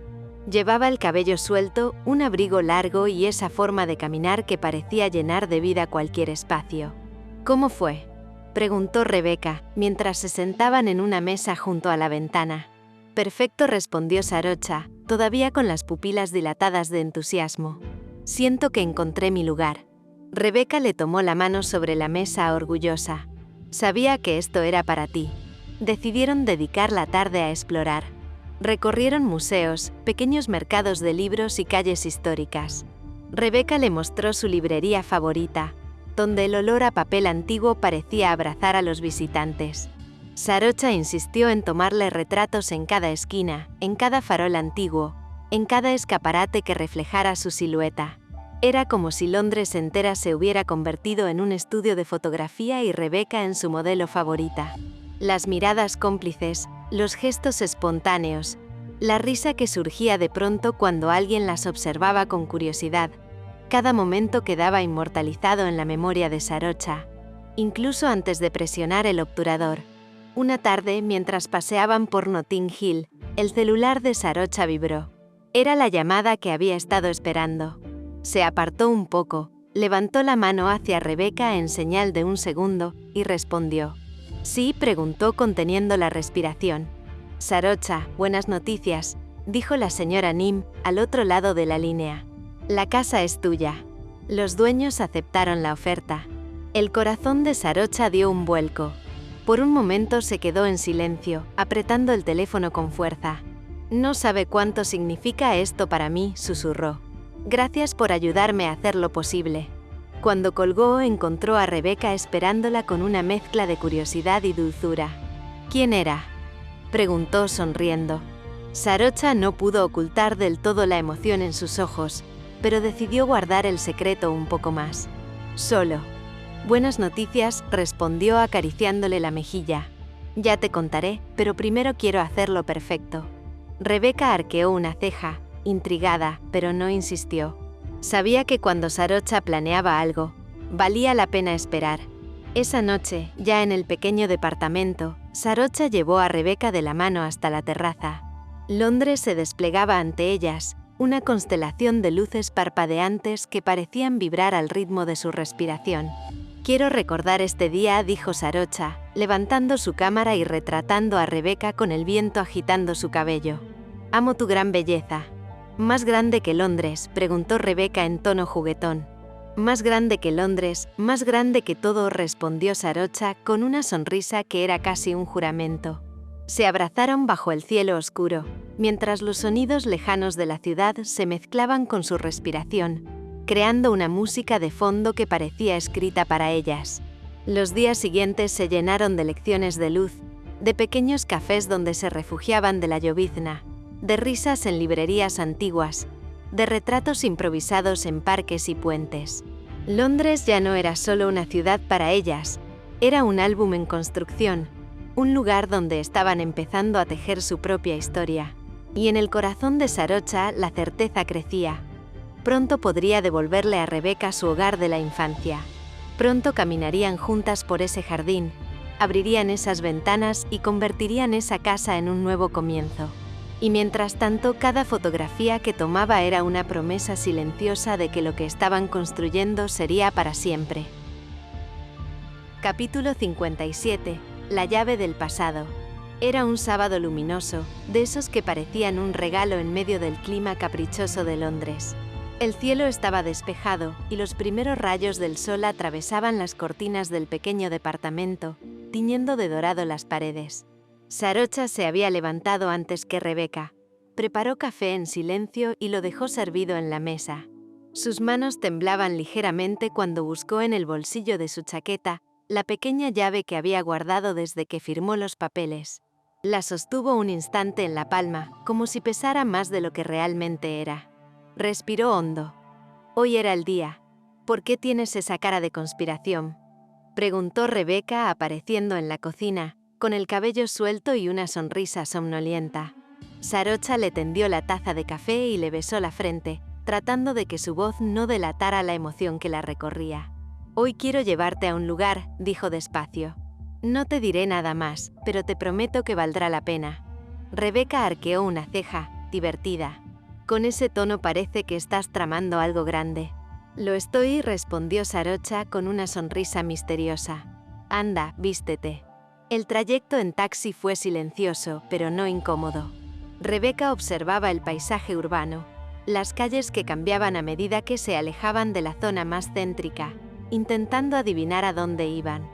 Llevaba el cabello suelto, un abrigo largo y esa forma de caminar que parecía llenar de vida cualquier espacio. «¿Cómo fue?», preguntó Rebeca, mientras se sentaban en una mesa junto a la ventana. «Perfecto», respondió Sarocha, todavía con las pupilas dilatadas de entusiasmo. «Siento que encontré mi lugar». Rebeca le tomó la mano sobre la mesa orgullosa. «Sabía que esto era para ti». Decidieron dedicar la tarde a explorar. Recorrieron museos, pequeños mercados de libros y calles históricas. Rebeca le mostró su librería favorita, donde el olor a papel antiguo parecía abrazar a los visitantes. Sarocha insistió en tomarle retratos en cada esquina, en cada farol antiguo, en cada escaparate que reflejara su silueta. Era como si Londres entera se hubiera convertido en un estudio de fotografía y Rebeca en su modelo favorita. Las miradas cómplices, los gestos espontáneos, la risa que surgía de pronto cuando alguien las observaba con curiosidad. Cada momento quedaba inmortalizado en la memoria de Sarocha, incluso antes de presionar el obturador. Una tarde, mientras paseaban por Notting Hill, el celular de Sarocha vibró. Era la llamada que había estado esperando. Se apartó un poco, levantó la mano hacia Rebeca en señal de un segundo y respondió. «¿Sí?», preguntó conteniendo la respiración. «Sarocha, buenas noticias», dijo la señora Nim, al otro lado de la línea. «La casa es tuya». Los dueños aceptaron la oferta. El corazón de Sarocha dio un vuelco. Por un momento se quedó en silencio, apretando el teléfono con fuerza. «No sabe cuánto significa esto para mí», susurró. «Gracias por ayudarme a hacer lo posible». Cuando colgó, encontró a Rebeca esperándola con una mezcla de curiosidad y dulzura. ¿Quién era?, preguntó sonriendo. Sarocha no pudo ocultar del todo la emoción en sus ojos, pero decidió guardar el secreto un poco más. Solo. Buenas noticias, respondió acariciándole la mejilla. Ya te contaré, pero primero quiero hacerlo perfecto. Rebeca arqueó una ceja, intrigada, pero no insistió. Sabía que cuando Sarocha planeaba algo, valía la pena esperar. Esa noche, ya en el pequeño departamento, Sarocha llevó a Rebeca de la mano hasta la terraza. Londres se desplegaba ante ellas, una constelación de luces parpadeantes que parecían vibrar al ritmo de su respiración. Quiero recordar este día, dijo Sarocha, levantando su cámara y retratando a Rebeca con el viento agitando su cabello. Amo tu gran belleza. ¿Más grande que Londres?, preguntó Rebeca en tono juguetón. Más grande que Londres, más grande que todo, respondió Sarocha con una sonrisa que era casi un juramento. Se abrazaron bajo el cielo oscuro, mientras los sonidos lejanos de la ciudad se mezclaban con su respiración, creando una música de fondo que parecía escrita para ellas. Los días siguientes se llenaron de lecciones de luz, de pequeños cafés donde se refugiaban de la llovizna, de risas en librerías antiguas, de retratos improvisados en parques y puentes. Londres ya no era solo una ciudad para ellas, era un álbum en construcción, un lugar donde estaban empezando a tejer su propia historia. Y en el corazón de Sarocha la certeza crecía. Pronto podría devolverle a Rebeca su hogar de la infancia. Pronto caminarían juntas por ese jardín, abrirían esas ventanas y convertirían esa casa en un nuevo comienzo. Y mientras tanto, cada fotografía que tomaba era una promesa silenciosa de que lo que estaban construyendo sería para siempre. Capítulo 57. La llave del pasado. Era un sábado luminoso, de esos que parecían un regalo en medio del clima caprichoso de Londres. El cielo estaba despejado y los primeros rayos del sol atravesaban las cortinas del pequeño departamento, tiñendo de dorado las paredes. Sarocha se había levantado antes que Rebeca. Preparó café en silencio y lo dejó servido en la mesa. Sus manos temblaban ligeramente cuando buscó en el bolsillo de su chaqueta la pequeña llave que había guardado desde que firmó los papeles. La sostuvo un instante en la palma, como si pesara más de lo que realmente era. Respiró hondo. Hoy era el día. ¿Por qué tienes esa cara de conspiración?, preguntó Rebeca apareciendo en la cocina, con el cabello suelto y una sonrisa somnolienta. Sarocha le tendió la taza de café y le besó la frente, tratando de que su voz no delatara la emoción que la recorría. Hoy quiero llevarte a un lugar, dijo despacio. No te diré nada más, pero te prometo que valdrá la pena. Rebeca arqueó una ceja, divertida. Con ese tono parece que estás tramando algo grande. Lo estoy, respondió Sarocha con una sonrisa misteriosa. Anda, vístete. El trayecto en taxi fue silencioso, pero no incómodo. Rebeca observaba el paisaje urbano, las calles que cambiaban a medida que se alejaban de la zona más céntrica, intentando adivinar a dónde iban.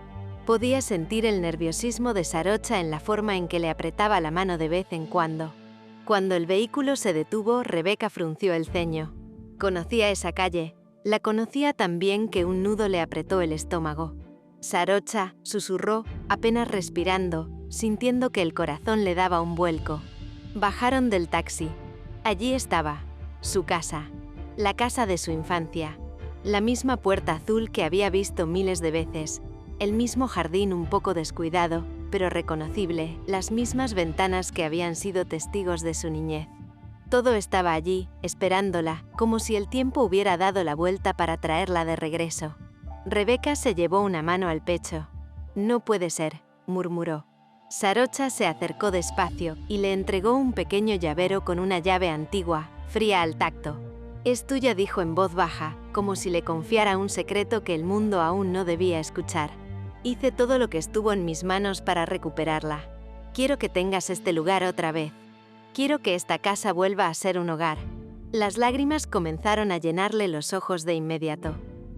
Podía sentir el nerviosismo de Sarocha en la forma en que le apretaba la mano de vez en cuando. Cuando el vehículo se detuvo, Rebeca frunció el ceño. Conocía esa calle, la conocía tan bien que un nudo le apretó el estómago. Sarocha, susurró, apenas respirando, sintiendo que el corazón le daba un vuelco. Bajaron del taxi. Allí estaba, su casa, la casa de su infancia. La misma puerta azul que había visto miles de veces, el mismo jardín un poco descuidado, pero reconocible, las mismas ventanas que habían sido testigos de su niñez. Todo estaba allí, esperándola, como si el tiempo hubiera dado la vuelta para traerla de regreso. Rebeca se llevó una mano al pecho. No puede ser, murmuró. Sarocha se acercó despacio y le entregó un pequeño llavero con una llave antigua, fría al tacto. Es tuya, dijo en voz baja, como si le confiara un secreto que el mundo aún no debía escuchar. Hice todo lo que estuvo en mis manos para recuperarla. Quiero que tengas este lugar otra vez. Quiero que esta casa vuelva a ser un hogar. Las lágrimas comenzaron a llenarle los ojos de inmediato.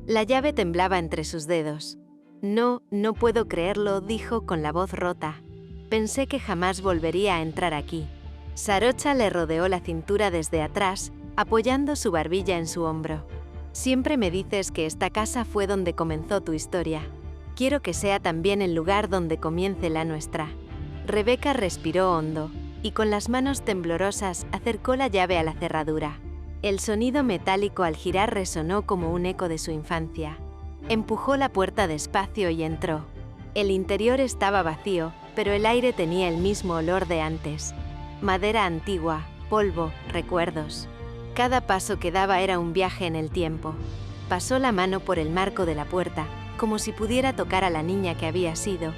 La llave temblaba entre sus dedos. No puedo creerlo, dijo con la voz rota. Pensé que jamás volvería a entrar aquí. Sarocha le rodeó la cintura desde atrás, apoyando su barbilla en su hombro. Siempre me dices que esta casa fue donde comenzó tu historia. Quiero que sea también el lugar donde comience la nuestra. Rebeca respiró hondo, y con las manos temblorosas acercó la llave a la cerradura. El sonido metálico al girar resonó como un eco de su infancia. Empujó la puerta despacio y entró. El interior estaba vacío, pero el aire tenía el mismo olor de antes. Madera antigua, polvo, recuerdos. Cada paso que daba era un viaje en el tiempo. Pasó la mano por el marco de la puerta, como si pudiera tocar a la niña que había sido,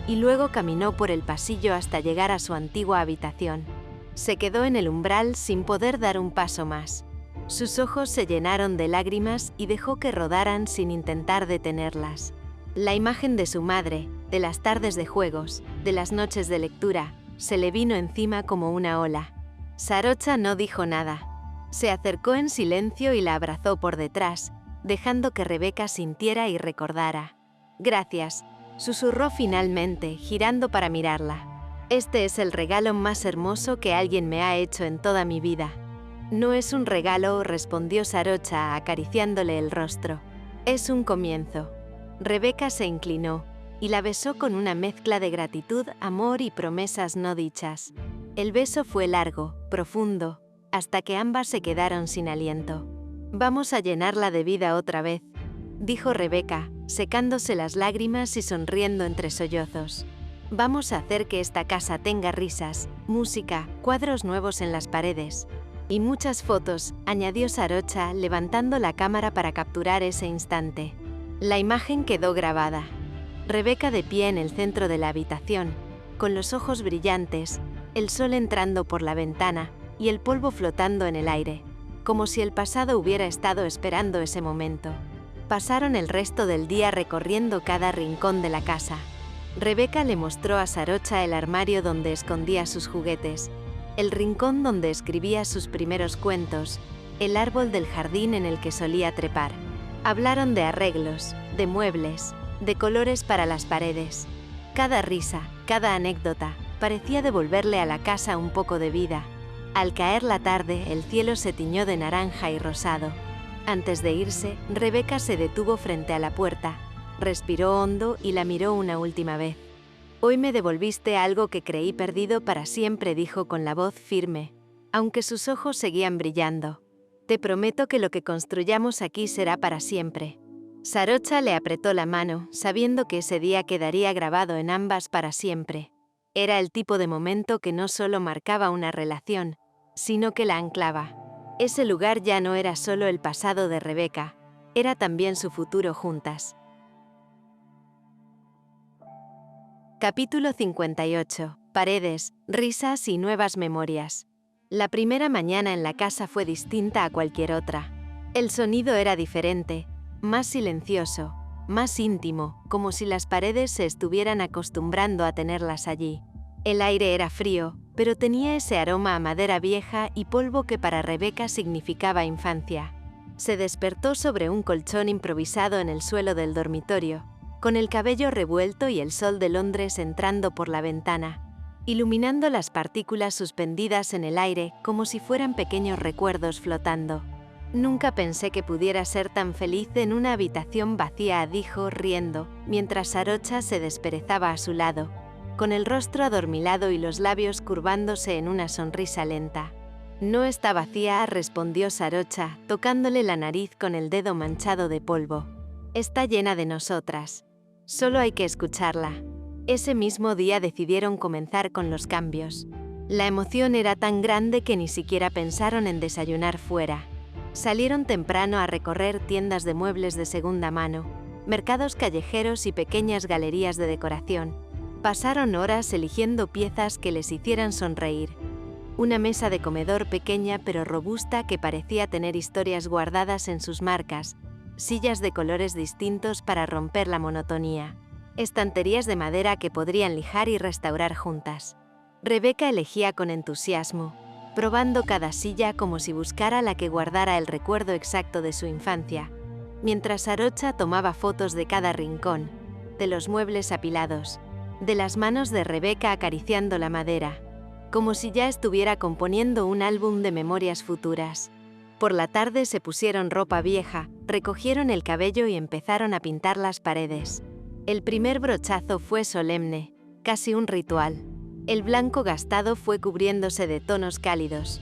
y luego caminó por el pasillo hasta llegar a su antigua habitación. Se quedó en el umbral sin poder dar un paso más. Sus ojos se llenaron de lágrimas y dejó que rodaran sin intentar detenerlas. La imagen de su madre, de las tardes de juegos, de las noches de lectura, se le vino encima como una ola. Sarocha no dijo nada. Se acercó en silencio y la abrazó por detrás, dejando que Rebeca sintiera y recordara. «Gracias», susurró finalmente, girando para mirarla. «Este es el regalo más hermoso que alguien me ha hecho en toda mi vida». «No es un regalo», respondió Sarocha, acariciándole el rostro. «Es un comienzo». Rebeca se inclinó y la besó con una mezcla de gratitud, amor y promesas no dichas. El beso fue largo, profundo, hasta que ambas se quedaron sin aliento. «Vamos a llenarla de vida otra vez», dijo Rebeca, secándose las lágrimas y sonriendo entre sollozos. «Vamos a hacer que esta casa tenga risas, música, cuadros nuevos en las paredes. Y muchas fotos», añadió Sarocha, levantando la cámara para capturar ese instante. La imagen quedó grabada. Rebeca de pie en el centro de la habitación, con los ojos brillantes, el sol entrando por la ventana y el polvo flotando en el aire, como si el pasado hubiera estado esperando ese momento. Pasaron el resto del día recorriendo cada rincón de la casa. Rebeca le mostró a Sarocha el armario donde escondía sus juguetes, el rincón donde escribía sus primeros cuentos, el árbol del jardín en el que solía trepar. Hablaron de arreglos, de muebles, de colores para las paredes. Cada risa, cada anécdota, parecía devolverle a la casa un poco de vida. Al caer la tarde, el cielo se tiñó de naranja y rosado. Antes de irse, Rebeca se detuvo frente a la puerta, respiró hondo y la miró una última vez. «Hoy me devolviste algo que creí perdido para siempre», dijo con la voz firme, aunque sus ojos seguían brillando. «Te prometo que lo que construyamos aquí será para siempre». Sarocha le apretó la mano, sabiendo que ese día quedaría grabado en ambas para siempre. Era el tipo de momento que no solo marcaba una relación, sino que la anclaba. Ese lugar ya no era solo el pasado de Rebeca, era también su futuro juntas. Capítulo 58. Paredes, risas y nuevas memorias. La primera mañana en la casa fue distinta a cualquier otra. El sonido era diferente, más silencioso, más íntimo, como si las paredes se estuvieran acostumbrando a tenerlas allí. El aire era frío, pero tenía ese aroma a madera vieja y polvo que para Rebeca significaba infancia. Se despertó sobre un colchón improvisado en el suelo del dormitorio, con el cabello revuelto y el sol de Londres entrando por la ventana, iluminando las partículas suspendidas en el aire como si fueran pequeños recuerdos flotando. «Nunca pensé que pudiera ser tan feliz en una habitación vacía», dijo, riendo, mientras Sarocha se desperezaba a su lado, con el rostro adormilado y los labios curvándose en una sonrisa lenta. «No está vacía», respondió Sarocha, tocándole la nariz con el dedo manchado de polvo. «Está llena de nosotras. Solo hay que escucharla». Ese mismo día decidieron comenzar con los cambios. La emoción era tan grande que ni siquiera pensaron en desayunar fuera. Salieron temprano a recorrer tiendas de muebles de segunda mano, mercados callejeros y pequeñas galerías de decoración. Pasaron horas eligiendo piezas que les hicieran sonreír. Una mesa de comedor pequeña pero robusta que parecía tener historias guardadas en sus marcas, sillas de colores distintos para romper la monotonía, estanterías de madera que podrían lijar y restaurar juntas. Rebeca elegía con entusiasmo, probando cada silla como si buscara la que guardara el recuerdo exacto de su infancia, mientras Sarocha tomaba fotos de cada rincón, de los muebles apilados, de las manos de Rebeca acariciando la madera, como si ya estuviera componiendo un álbum de memorias futuras. Por la tarde se pusieron ropa vieja, recogieron el cabello y empezaron a pintar las paredes. El primer brochazo fue solemne, casi un ritual. El blanco gastado fue cubriéndose de tonos cálidos.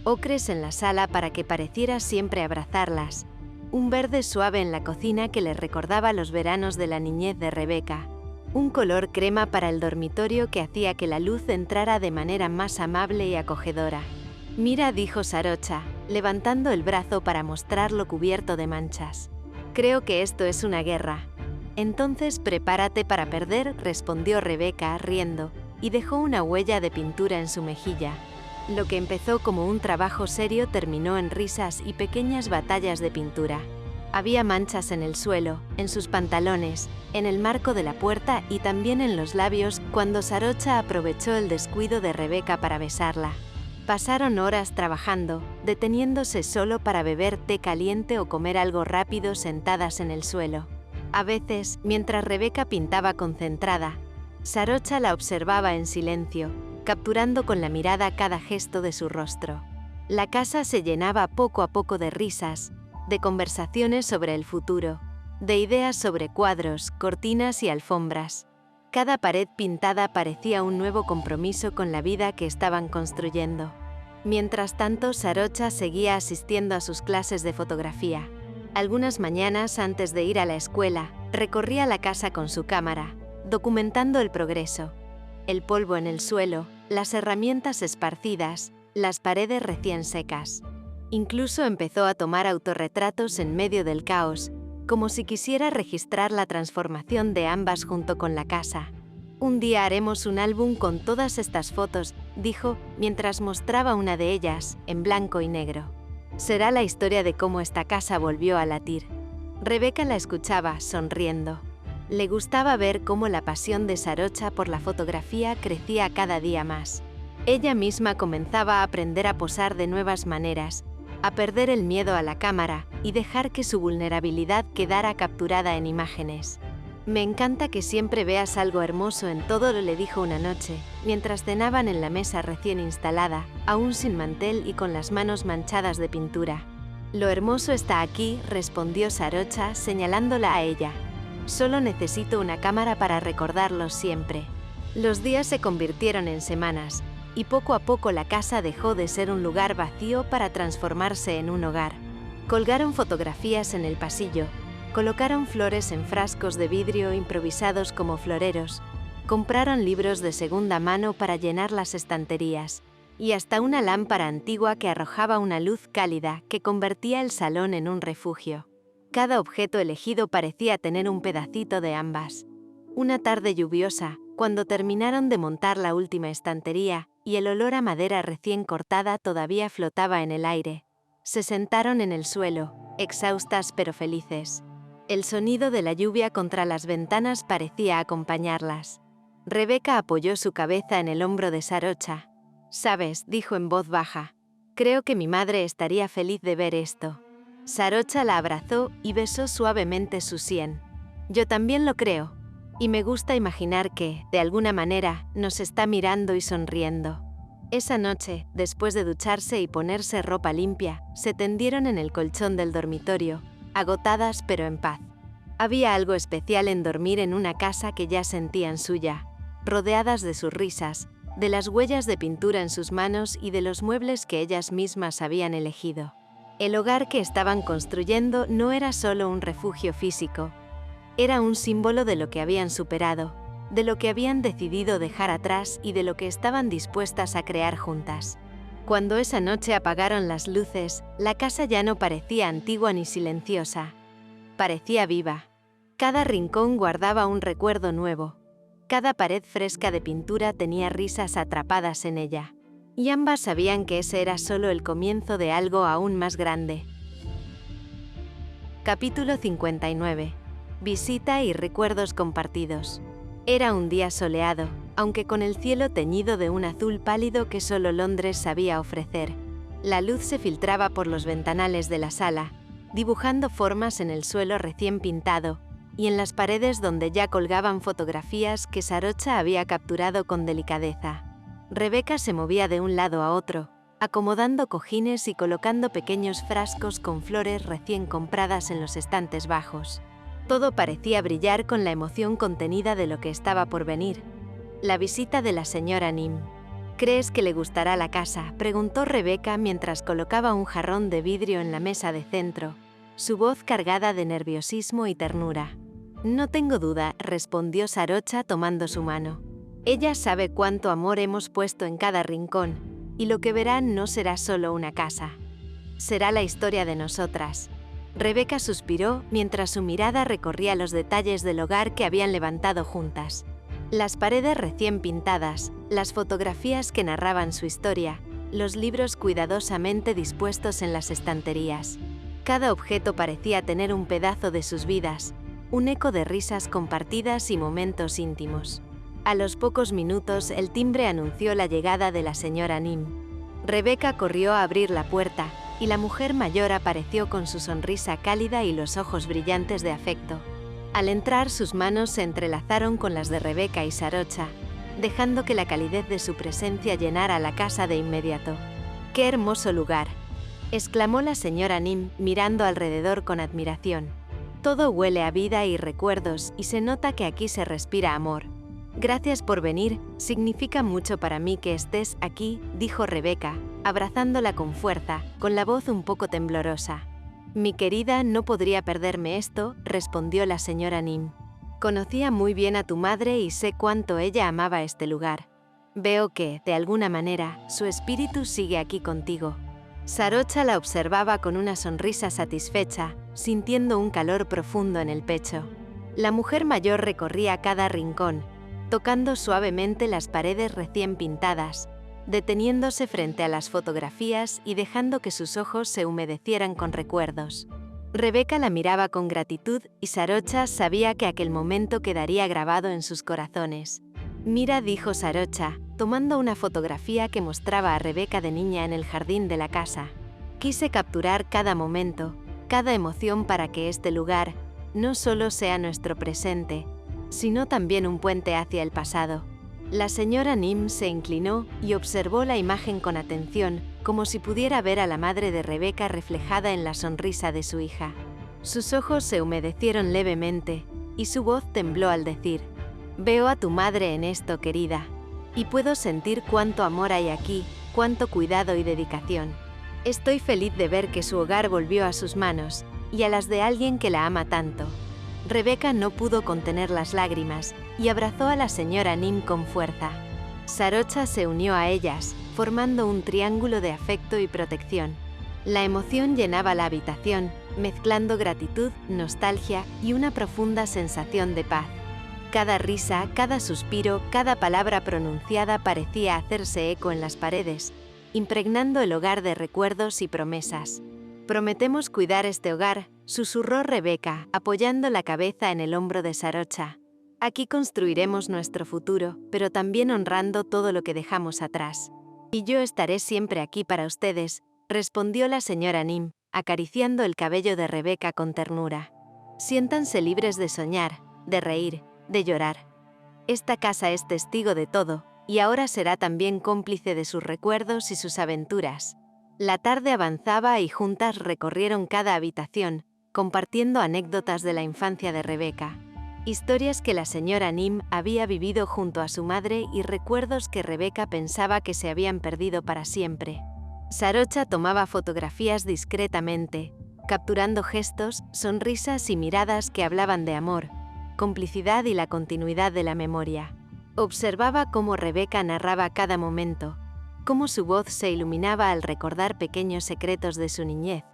Ocres en la sala para que pareciera siempre abrazarlas. Un verde suave en la cocina que les recordaba los veranos de la niñez de Rebeca. Un color crema para el dormitorio que hacía que la luz entrara de manera más amable y acogedora. «Mira», dijo Sarocha, levantando el brazo para mostrarlo cubierto de manchas. «Creo que esto es una guerra». «Entonces prepárate para perder», respondió Rebeca, riendo, y dejó una huella de pintura en su mejilla. Lo que empezó como un trabajo serio terminó en risas y pequeñas batallas de pintura. Había manchas en el suelo, en sus pantalones, en el marco de la puerta y también en los labios cuando Sarocha aprovechó el descuido de Rebeca para besarla. Pasaron horas trabajando, deteniéndose solo para beber té caliente o comer algo rápido sentadas en el suelo. A veces, mientras Rebeca pintaba concentrada, Sarocha la observaba en silencio, capturando con la mirada cada gesto de su rostro. La casa se llenaba poco a poco de risas, de conversaciones sobre el futuro, de ideas sobre cuadros, cortinas y alfombras. Cada pared pintada parecía un nuevo compromiso con la vida que estaban construyendo. Mientras tanto, Sarocha seguía asistiendo a sus clases de fotografía. Algunas mañanas antes de ir a la escuela, recorría la casa con su cámara, documentando el progreso. El polvo en el suelo, las herramientas esparcidas, las paredes recién secas. Incluso empezó a tomar autorretratos en medio del caos, como si quisiera registrar la transformación de ambas junto con la casa. «Un día haremos un álbum con todas estas fotos», dijo, mientras mostraba una de ellas, en blanco y negro. «Será la historia de cómo esta casa volvió a latir». Rebeca la escuchaba, sonriendo. Le gustaba ver cómo la pasión de Sarocha por la fotografía crecía cada día más. Ella misma comenzaba a aprender a posar de nuevas maneras, a perder el miedo a la cámara y dejar que su vulnerabilidad quedara capturada en imágenes. «Me encanta que siempre veas algo hermoso en todo», le dijo una noche, mientras cenaban en la mesa recién instalada, aún sin mantel y con las manos manchadas de pintura. «Lo hermoso está aquí», respondió Sarocha, señalándola a ella. «Solo necesito una cámara para recordarlo siempre». Los días se convirtieron en semanas, y poco a poco la casa dejó de ser un lugar vacío para transformarse en un hogar. Colgaron fotografías en el pasillo, colocaron flores en frascos de vidrio improvisados como floreros, compraron libros de segunda mano para llenar las estanterías, y hasta una lámpara antigua que arrojaba una luz cálida que convertía el salón en un refugio. Cada objeto elegido parecía tener un pedacito de ambas. Una tarde lluviosa, cuando terminaron de montar la última estantería y el olor a madera recién cortada todavía flotaba en el aire, se sentaron en el suelo, exhaustas pero felices. El sonido de la lluvia contra las ventanas parecía acompañarlas. Rebeca apoyó su cabeza en el hombro de Sarocha. «Sabes», dijo en voz baja, «creo que mi madre estaría feliz de ver esto». Sarocha la abrazó y besó suavemente su sien. «Yo también lo creo. Y me gusta imaginar que, de alguna manera, nos está mirando y sonriendo». Esa noche, después de ducharse y ponerse ropa limpia, se tendieron en el colchón del dormitorio, agotadas pero en paz. Había algo especial en dormir en una casa que ya sentían suya, rodeadas de sus risas, de las huellas de pintura en sus manos y de los muebles que ellas mismas habían elegido. El hogar que estaban construyendo no era solo un refugio físico, era un símbolo de lo que habían superado, de lo que habían decidido dejar atrás y de lo que estaban dispuestas a crear juntas. Cuando esa noche apagaron las luces, la casa ya no parecía antigua ni silenciosa. Parecía viva. Cada rincón guardaba un recuerdo nuevo. Cada pared fresca de pintura tenía risas atrapadas en ella. Y ambas sabían que ese era solo el comienzo de algo aún más grande. Capítulo 59. Visita y recuerdos compartidos. Era un día soleado, aunque con el cielo teñido de un azul pálido que solo Londres sabía ofrecer. La luz se filtraba por los ventanales de la sala, dibujando formas en el suelo recién pintado y en las paredes donde ya colgaban fotografías que Sarocha había capturado con delicadeza. Rebeca se movía de un lado a otro, acomodando cojines y colocando pequeños frascos con flores recién compradas en los estantes bajos. Todo parecía brillar con la emoción contenida de lo que estaba por venir. La visita de la señora Nim. ¿Crees que le gustará la casa?, preguntó Rebeca mientras colocaba un jarrón de vidrio en la mesa de centro, su voz cargada de nerviosismo y ternura. No tengo duda, respondió Sarocha tomando su mano. Ella sabe cuánto amor hemos puesto en cada rincón, y lo que verán no será solo una casa. Será la historia de nosotras. Rebeca suspiró mientras su mirada recorría los detalles del hogar que habían levantado juntas. Las paredes recién pintadas, las fotografías que narraban su historia, los libros cuidadosamente dispuestos en las estanterías. Cada objeto parecía tener un pedazo de sus vidas, un eco de risas compartidas y momentos íntimos. A los pocos minutos el timbre anunció la llegada de la señora Nim. Rebeca corrió a abrir la puerta, y la mujer mayor apareció con su sonrisa cálida y los ojos brillantes de afecto. Al entrar, sus manos se entrelazaron con las de Rebeca y Sarocha, dejando que la calidez de su presencia llenara la casa de inmediato. ¡Qué hermoso lugar!, exclamó la señora Nim mirando alrededor con admiración. Todo huele a vida y recuerdos y se nota que aquí se respira amor. Gracias por venir, significa mucho para mí que estés aquí, dijo Rebeca, abrazándola con fuerza, con la voz un poco temblorosa. Mi querida, no podría perderme esto, respondió la señora Nim. Conocía muy bien a tu madre y sé cuánto ella amaba este lugar. Veo que, de alguna manera, su espíritu sigue aquí contigo. Sarocha la observaba con una sonrisa satisfecha, sintiendo un calor profundo en el pecho. La mujer mayor recorría cada rincón, tocando suavemente las paredes recién pintadas, deteniéndose frente a las fotografías y dejando que sus ojos se humedecieran con recuerdos. Rebeca la miraba con gratitud y Sarocha sabía que aquel momento quedaría grabado en sus corazones. Mira, dijo Sarocha, tomando una fotografía que mostraba a Rebeca de niña en el jardín de la casa. Quise capturar cada momento, cada emoción para que este lugar no solo sea nuestro presente, sino también un puente hacia el pasado. La señora Nim se inclinó y observó la imagen con atención, como si pudiera ver a la madre de Rebeca reflejada en la sonrisa de su hija. Sus ojos se humedecieron levemente, y su voz tembló al decir: «Veo a tu madre en esto, querida, y puedo sentir cuánto amor hay aquí, cuánto cuidado y dedicación. Estoy feliz de ver que su hogar volvió a sus manos, y a las de alguien que la ama tanto». Rebeca no pudo contener las lágrimas y abrazó a la señora Nim con fuerza. Sarocha se unió a ellas, formando un triángulo de afecto y protección. La emoción llenaba la habitación, mezclando gratitud, nostalgia y una profunda sensación de paz. Cada risa, cada suspiro, cada palabra pronunciada parecía hacerse eco en las paredes, impregnando el hogar de recuerdos y promesas. «Prometemos cuidar este hogar», susurró Rebeca, apoyando la cabeza en el hombro de Sarocha. «Aquí construiremos nuestro futuro, pero también honrando todo lo que dejamos atrás. Y yo estaré siempre aquí para ustedes», respondió la señora Nim, acariciando el cabello de Rebeca con ternura. «Siéntanse libres de soñar, de reír, de llorar. Esta casa es testigo de todo, y ahora será también cómplice de sus recuerdos y sus aventuras». La tarde avanzaba y juntas recorrieron cada habitación, compartiendo anécdotas de la infancia de Rebeca. Historias que la señora Nim había vivido junto a su madre y recuerdos que Rebeca pensaba que se habían perdido para siempre. Sarocha tomaba fotografías discretamente, capturando gestos, sonrisas y miradas que hablaban de amor, complicidad y la continuidad de la memoria. Observaba cómo Rebeca narraba cada momento, cómo su voz se iluminaba al recordar pequeños secretos de su niñez,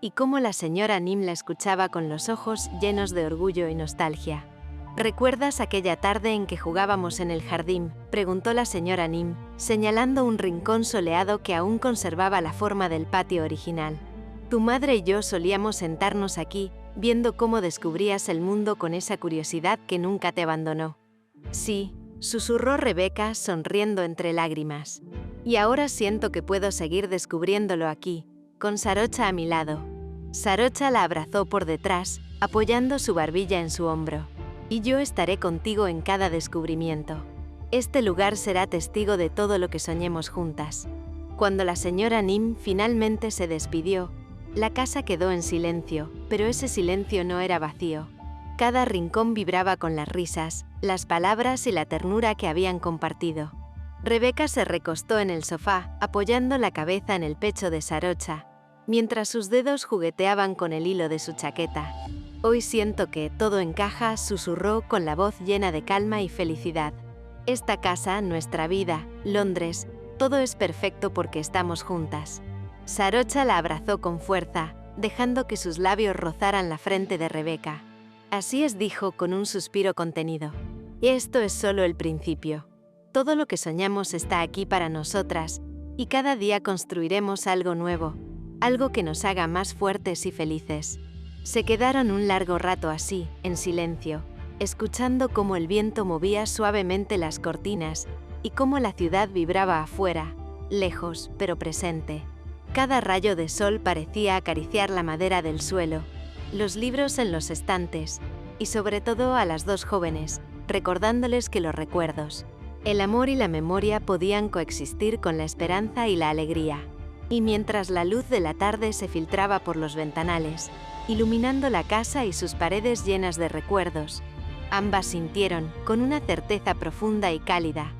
y cómo la señora Nim la escuchaba con los ojos llenos de orgullo y nostalgia. «¿Recuerdas aquella tarde en que jugábamos en el jardín?», preguntó la señora Nim, señalando un rincón soleado que aún conservaba la forma del patio original. «Tu madre y yo solíamos sentarnos aquí, viendo cómo descubrías el mundo con esa curiosidad que nunca te abandonó». «Sí», susurró Rebeca sonriendo entre lágrimas. «Y ahora siento que puedo seguir descubriéndolo aquí, con Sarocha a mi lado». Sarocha la abrazó por detrás, apoyando su barbilla en su hombro. «Y yo estaré contigo en cada descubrimiento. Este lugar será testigo de todo lo que soñemos juntas». Cuando la señora Nim finalmente se despidió, la casa quedó en silencio, pero ese silencio no era vacío. Cada rincón vibraba con las risas, las palabras y la ternura que habían compartido. Rebeca se recostó en el sofá, apoyando la cabeza en el pecho de Sarocha, mientras sus dedos jugueteaban con el hilo de su chaqueta. «Hoy siento que todo encaja», susurró con la voz llena de calma y felicidad. «Esta casa, nuestra vida, Londres, todo es perfecto porque estamos juntas». Sarocha la abrazó con fuerza, dejando que sus labios rozaran la frente de Rebeca. «Así es», dijo con un suspiro contenido. «Esto es solo el principio. Todo lo que soñamos está aquí para nosotras, y cada día construiremos algo nuevo, algo que nos haga más fuertes y felices». Se quedaron un largo rato así, en silencio, escuchando cómo el viento movía suavemente las cortinas y cómo la ciudad vibraba afuera, lejos pero presente. Cada rayo de sol parecía acariciar la madera del suelo, los libros en los estantes, y sobre todo a las dos jóvenes, recordándoles que los recuerdos, el amor y la memoria podían coexistir con la esperanza y la alegría. Y mientras la luz de la tarde se filtraba por los ventanales, iluminando la casa y sus paredes llenas de recuerdos, ambas sintieron, con una certeza profunda y cálida,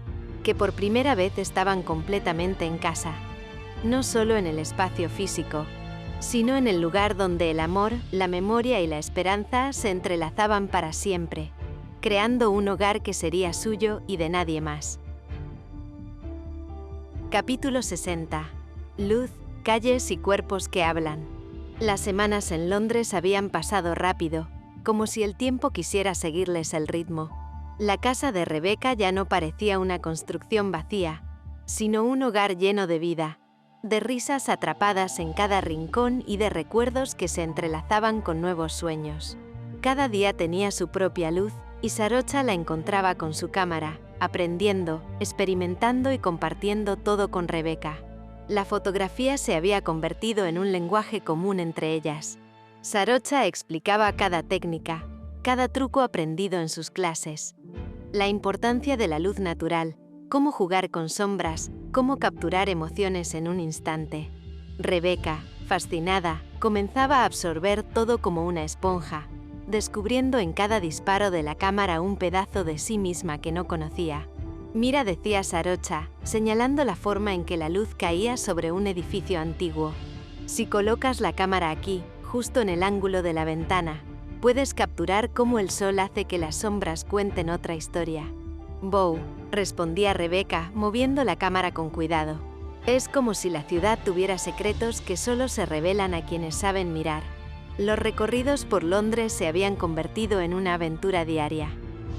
que por primera vez estaban completamente en casa. No solo en el espacio físico, sino en el lugar donde el amor, la memoria y la esperanza se entrelazaban para siempre, creando un hogar que sería suyo y de nadie más. Capítulo 60. Luz, calles y cuerpos que hablan. Las semanas en Londres habían pasado rápido, como si el tiempo quisiera seguirles el ritmo. La casa de Rebeca ya no parecía una construcción vacía, sino un hogar lleno de vida, de risas atrapadas en cada rincón y de recuerdos que se entrelazaban con nuevos sueños. Cada día tenía su propia luz, y Sarocha la encontraba con su cámara, aprendiendo, experimentando y compartiendo todo con Rebeca. La fotografía se había convertido en un lenguaje común entre ellas. Sarocha explicaba cada técnica, cada truco aprendido en sus clases. La importancia de la luz natural, cómo jugar con sombras, cómo capturar emociones en un instante. Rebeca, fascinada, comenzaba a absorber todo como una esponja, descubriendo en cada disparo de la cámara un pedazo de sí misma que no conocía. «Mira», decía Sarocha, señalando la forma en que la luz caía sobre un edificio antiguo. «Si colocas la cámara aquí, justo en el ángulo de la ventana, puedes capturar cómo el sol hace que las sombras cuenten otra historia». «Bow», respondía Rebeca, moviendo la cámara con cuidado. «Es como si la ciudad tuviera secretos que solo se revelan a quienes saben mirar». Los recorridos por Londres se habían convertido en una aventura diaria.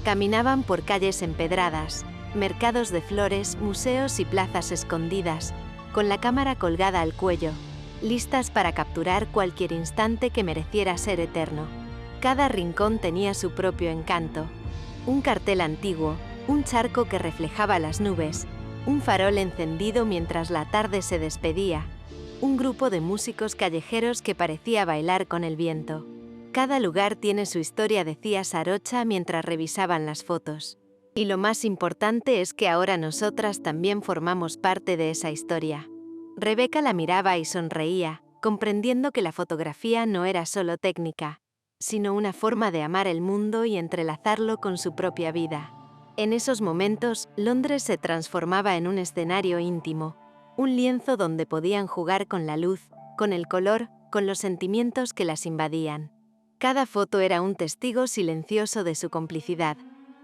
Caminaban por calles empedradas, mercados de flores, museos y plazas escondidas, con la cámara colgada al cuello, listas para capturar cualquier instante que mereciera ser eterno. Cada rincón tenía su propio encanto. Un cartel antiguo, un charco que reflejaba las nubes, un farol encendido mientras la tarde se despedía, un grupo de músicos callejeros que parecía bailar con el viento. Cada lugar tiene su historia, decía Sarocha mientras revisaban las fotos. Y lo más importante es que ahora nosotras también formamos parte de esa historia. Rebeca la miraba y sonreía, comprendiendo que la fotografía no era solo técnica, sino una forma de amar el mundo y entrelazarlo con su propia vida. En esos momentos, Londres se transformaba en un escenario íntimo, un lienzo donde podían jugar con la luz, con el color, con los sentimientos que las invadían. Cada foto era un testigo silencioso de su complicidad,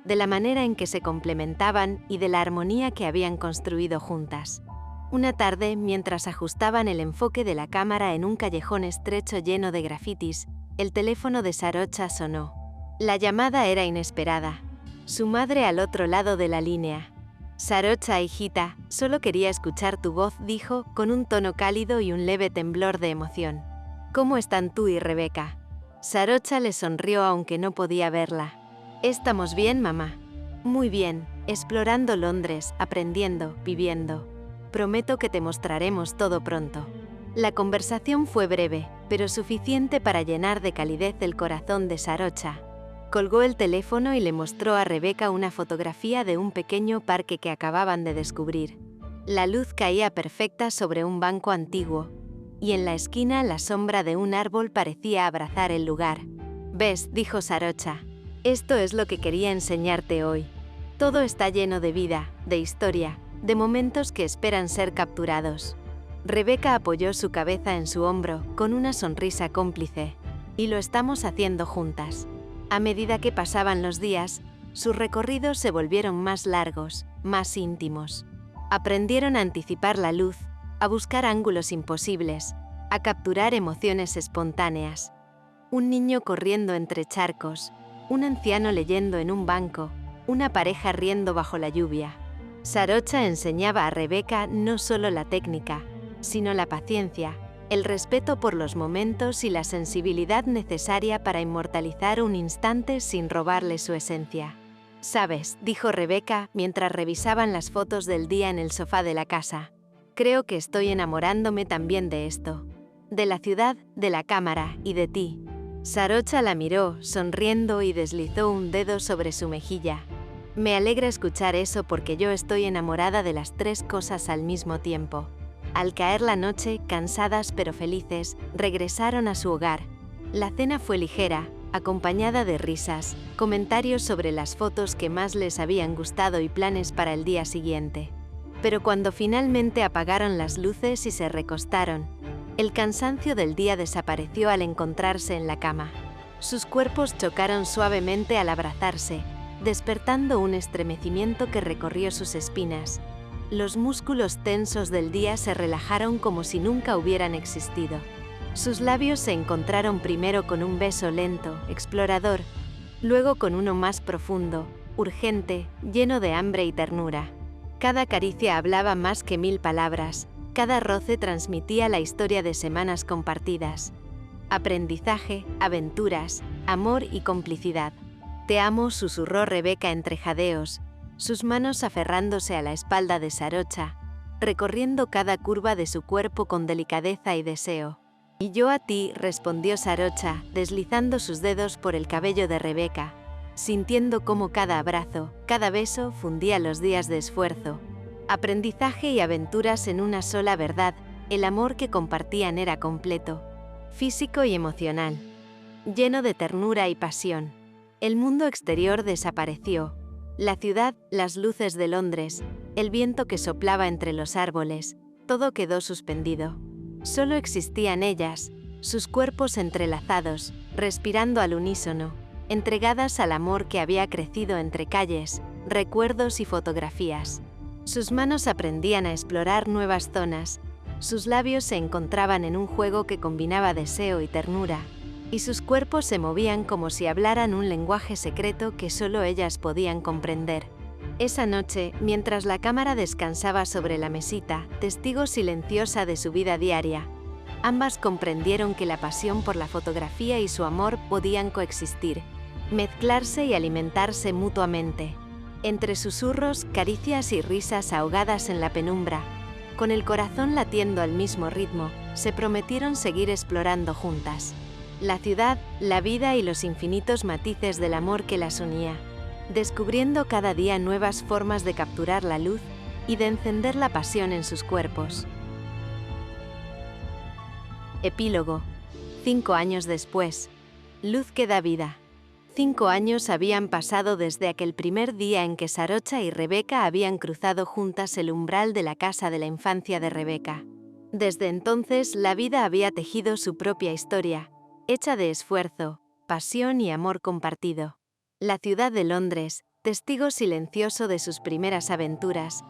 de la manera en que se complementaban y de la armonía que habían construido juntas. Una tarde, mientras ajustaban el enfoque de la cámara en un callejón estrecho lleno de grafitis, el teléfono de Sarocha sonó. La llamada era inesperada. Su madre al otro lado de la línea. «Sarocha, hijita, solo quería escuchar tu voz», dijo, con un tono cálido y un leve temblor de emoción. «¿Cómo están tú y Rebeca?» Sarocha le sonrió aunque no podía verla. «Estamos bien, mamá». «Muy bien, explorando Londres, aprendiendo, viviendo. Prometo que te mostraremos todo pronto». La conversación fue breve, pero suficiente para llenar de calidez el corazón de Sarocha. Colgó el teléfono y le mostró a Rebeca una fotografía de un pequeño parque que acababan de descubrir. La luz caía perfecta sobre un banco antiguo, y en la esquina la sombra de un árbol parecía abrazar el lugar. «¿Ves?», dijo Sarocha. Esto es lo que quería enseñarte hoy. Todo está lleno de vida, de historia, de momentos que esperan ser capturados. Rebeca apoyó su cabeza en su hombro, con una sonrisa cómplice. Y lo estamos haciendo juntas. A medida que pasaban los días, sus recorridos se volvieron más largos, más íntimos. Aprendieron a anticipar la luz, a buscar ángulos imposibles, a capturar emociones espontáneas. Un niño corriendo entre charcos, un anciano leyendo en un banco, una pareja riendo bajo la lluvia. Sarocha enseñaba a Rebeca no solo la técnica, sino la paciencia, el respeto por los momentos y la sensibilidad necesaria para inmortalizar un instante sin robarle su esencia. «Sabes», dijo Rebeca mientras revisaban las fotos del día en el sofá de la casa, «creo que estoy enamorándome también de esto. De la ciudad, de la cámara y de ti». Sarocha la miró, sonriendo, y deslizó un dedo sobre su mejilla. «Me alegra escuchar eso porque yo estoy enamorada de las tres cosas al mismo tiempo». Al caer la noche, cansadas pero felices, regresaron a su hogar. La cena fue ligera, acompañada de risas, comentarios sobre las fotos que más les habían gustado y planes para el día siguiente. Pero cuando finalmente apagaron las luces y se recostaron, el cansancio del día desapareció al encontrarse en la cama. Sus cuerpos chocaron suavemente al abrazarse, despertando un estremecimiento que recorrió sus espinas. Los músculos tensos del día se relajaron como si nunca hubieran existido. Sus labios se encontraron primero con un beso lento, explorador, luego con uno más profundo, urgente, lleno de hambre y ternura. Cada caricia hablaba más que 1000 palabras, cada roce transmitía la historia de semanas compartidas. Aprendizaje, aventuras, amor y complicidad. «Te amo», susurró Rebeca entre jadeos, sus manos aferrándose a la espalda de Sarocha, recorriendo cada curva de su cuerpo con delicadeza y deseo. «Y yo a ti», respondió Sarocha, deslizando sus dedos por el cabello de Rebeca, sintiendo cómo cada abrazo, cada beso fundía los días de esfuerzo. Aprendizaje y aventuras en una sola verdad, el amor que compartían era completo, físico y emocional, lleno de ternura y pasión. El mundo exterior desapareció. La ciudad, las luces de Londres, el viento que soplaba entre los árboles, todo quedó suspendido. Solo existían ellas, sus cuerpos entrelazados, respirando al unísono, entregadas al amor que había crecido entre calles, recuerdos y fotografías. Sus manos aprendían a explorar nuevas zonas, sus labios se encontraban en un juego que combinaba deseo y ternura, y sus cuerpos se movían como si hablaran un lenguaje secreto que solo ellas podían comprender. Esa noche, mientras la cámara descansaba sobre la mesita, testigo silenciosa de su vida diaria, ambas comprendieron que la pasión por la fotografía y su amor podían coexistir, mezclarse y alimentarse mutuamente. Entre susurros, caricias y risas ahogadas en la penumbra, con el corazón latiendo al mismo ritmo, se prometieron seguir explorando juntas la ciudad, la vida y los infinitos matices del amor que las unía, descubriendo cada día nuevas formas de capturar la luz y de encender la pasión en sus cuerpos. Epílogo. 5 años después. Luz que da vida. 5 años habían pasado desde aquel primer día en que Sarocha y Rebeca habían cruzado juntas el umbral de la casa de la infancia de Rebeca. Desde entonces, la vida había tejido su propia historia, hecha de esfuerzo, pasión y amor compartido. La ciudad de Londres, testigo silencioso de sus primeras aventuras,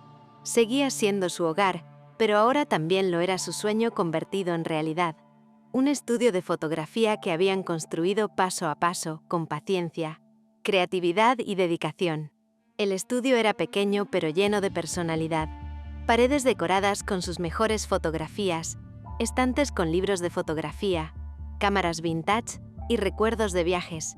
seguía siendo su hogar, pero ahora también lo era su sueño convertido en realidad. Un estudio de fotografía que habían construido paso a paso, con paciencia, creatividad y dedicación. El estudio era pequeño pero lleno de personalidad. Paredes decoradas con sus mejores fotografías, estantes con libros de fotografía, cámaras vintage y recuerdos de viajes.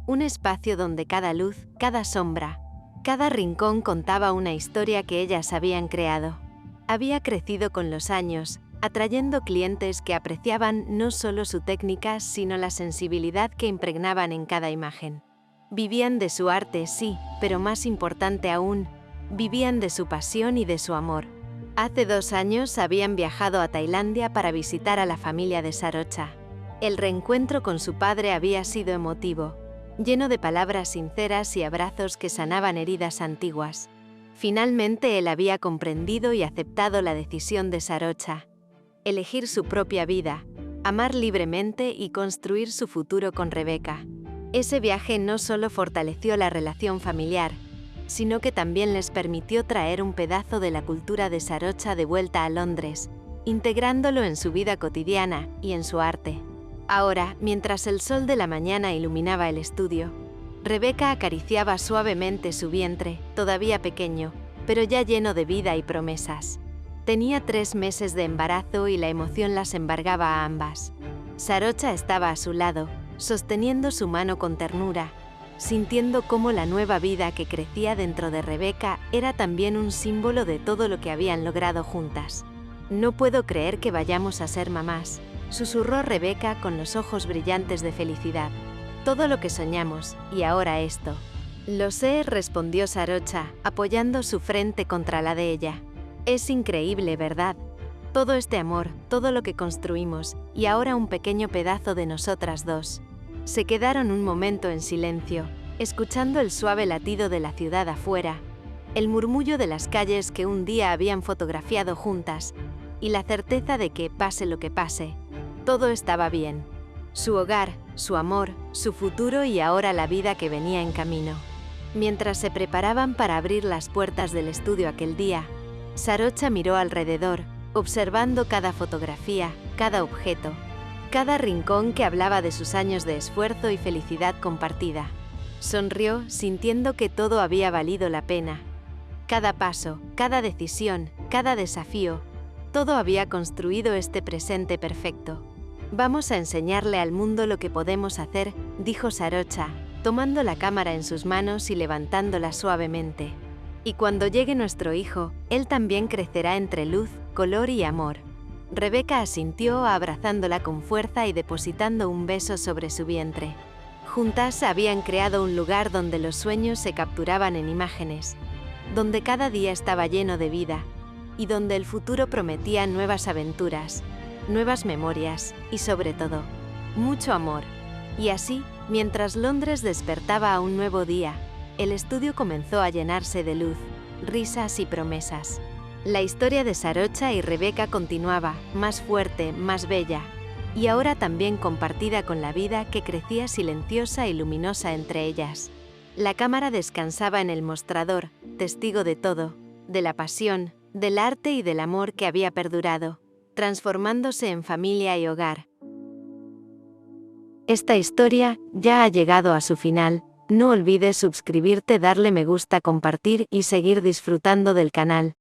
Un espacio donde cada luz, cada sombra, cada rincón contaba una historia que ellas habían creado. Había crecido con los años, atrayendo clientes que apreciaban no solo su técnica, sino la sensibilidad que impregnaban en cada imagen. Vivían de su arte, sí, pero más importante aún, vivían de su pasión y de su amor. Hace 2 años habían viajado a Tailandia para visitar a la familia de Sarocha. El reencuentro con su padre había sido emotivo, lleno de palabras sinceras y abrazos que sanaban heridas antiguas. Finalmente él había comprendido y aceptado la decisión de Sarocha: elegir su propia vida, amar libremente y construir su futuro con Rebeca. Ese viaje no solo fortaleció la relación familiar, sino que también les permitió traer un pedazo de la cultura de Sarocha de vuelta a Londres, integrándolo en su vida cotidiana y en su arte. Ahora, mientras el sol de la mañana iluminaba el estudio, Rebeca acariciaba suavemente su vientre, todavía pequeño, pero ya lleno de vida y promesas. Tenía 3 meses de embarazo y la emoción las embargaba a ambas. Sarocha estaba a su lado, sosteniendo su mano con ternura, sintiendo cómo la nueva vida que crecía dentro de Rebeca era también un símbolo de todo lo que habían logrado juntas. «No puedo creer que vayamos a ser mamás», susurró Rebeca con los ojos brillantes de felicidad. «Todo lo que soñamos, y ahora esto». «Lo sé», respondió Sarocha, apoyando su frente contra la de ella. «Es increíble, ¿verdad? Todo este amor, todo lo que construimos, y ahora un pequeño pedazo de nosotras dos». Se quedaron un momento en silencio, escuchando el suave latido de la ciudad afuera, el murmullo de las calles que un día habían fotografiado juntas, y la certeza de que, pase lo que pase, todo estaba bien. Su hogar, su amor, su futuro y ahora la vida que venía en camino. Mientras se preparaban para abrir las puertas del estudio aquel día, Sarocha miró alrededor, observando cada fotografía, cada objeto, cada rincón que hablaba de sus años de esfuerzo y felicidad compartida. Sonrió, sintiendo que todo había valido la pena. Cada paso, cada decisión, cada desafío, todo había construido este presente perfecto. «Vamos a enseñarle al mundo lo que podemos hacer», dijo Sarocha, tomando la cámara en sus manos y levantándola suavemente. «Y cuando llegue nuestro hijo, él también crecerá entre luz, color y amor». Rebeca asintió, abrazándola con fuerza y depositando un beso sobre su vientre. Juntas habían creado un lugar donde los sueños se capturaban en imágenes, donde cada día estaba lleno de vida, y donde el futuro prometía nuevas aventuras, nuevas memorias y, sobre todo, mucho amor. Y así, mientras Londres despertaba a un nuevo día, el estudio comenzó a llenarse de luz, risas y promesas. La historia de Sarocha y Rebeca continuaba, más fuerte, más bella, y ahora también compartida con la vida que crecía silenciosa y luminosa entre ellas. La cámara descansaba en el mostrador, testigo de todo, de la pasión, del arte y del amor que había perdurado, transformándose en familia y hogar. Esta historia ya ha llegado a su final. No olvides suscribirte, darle me gusta, compartir y seguir disfrutando del canal.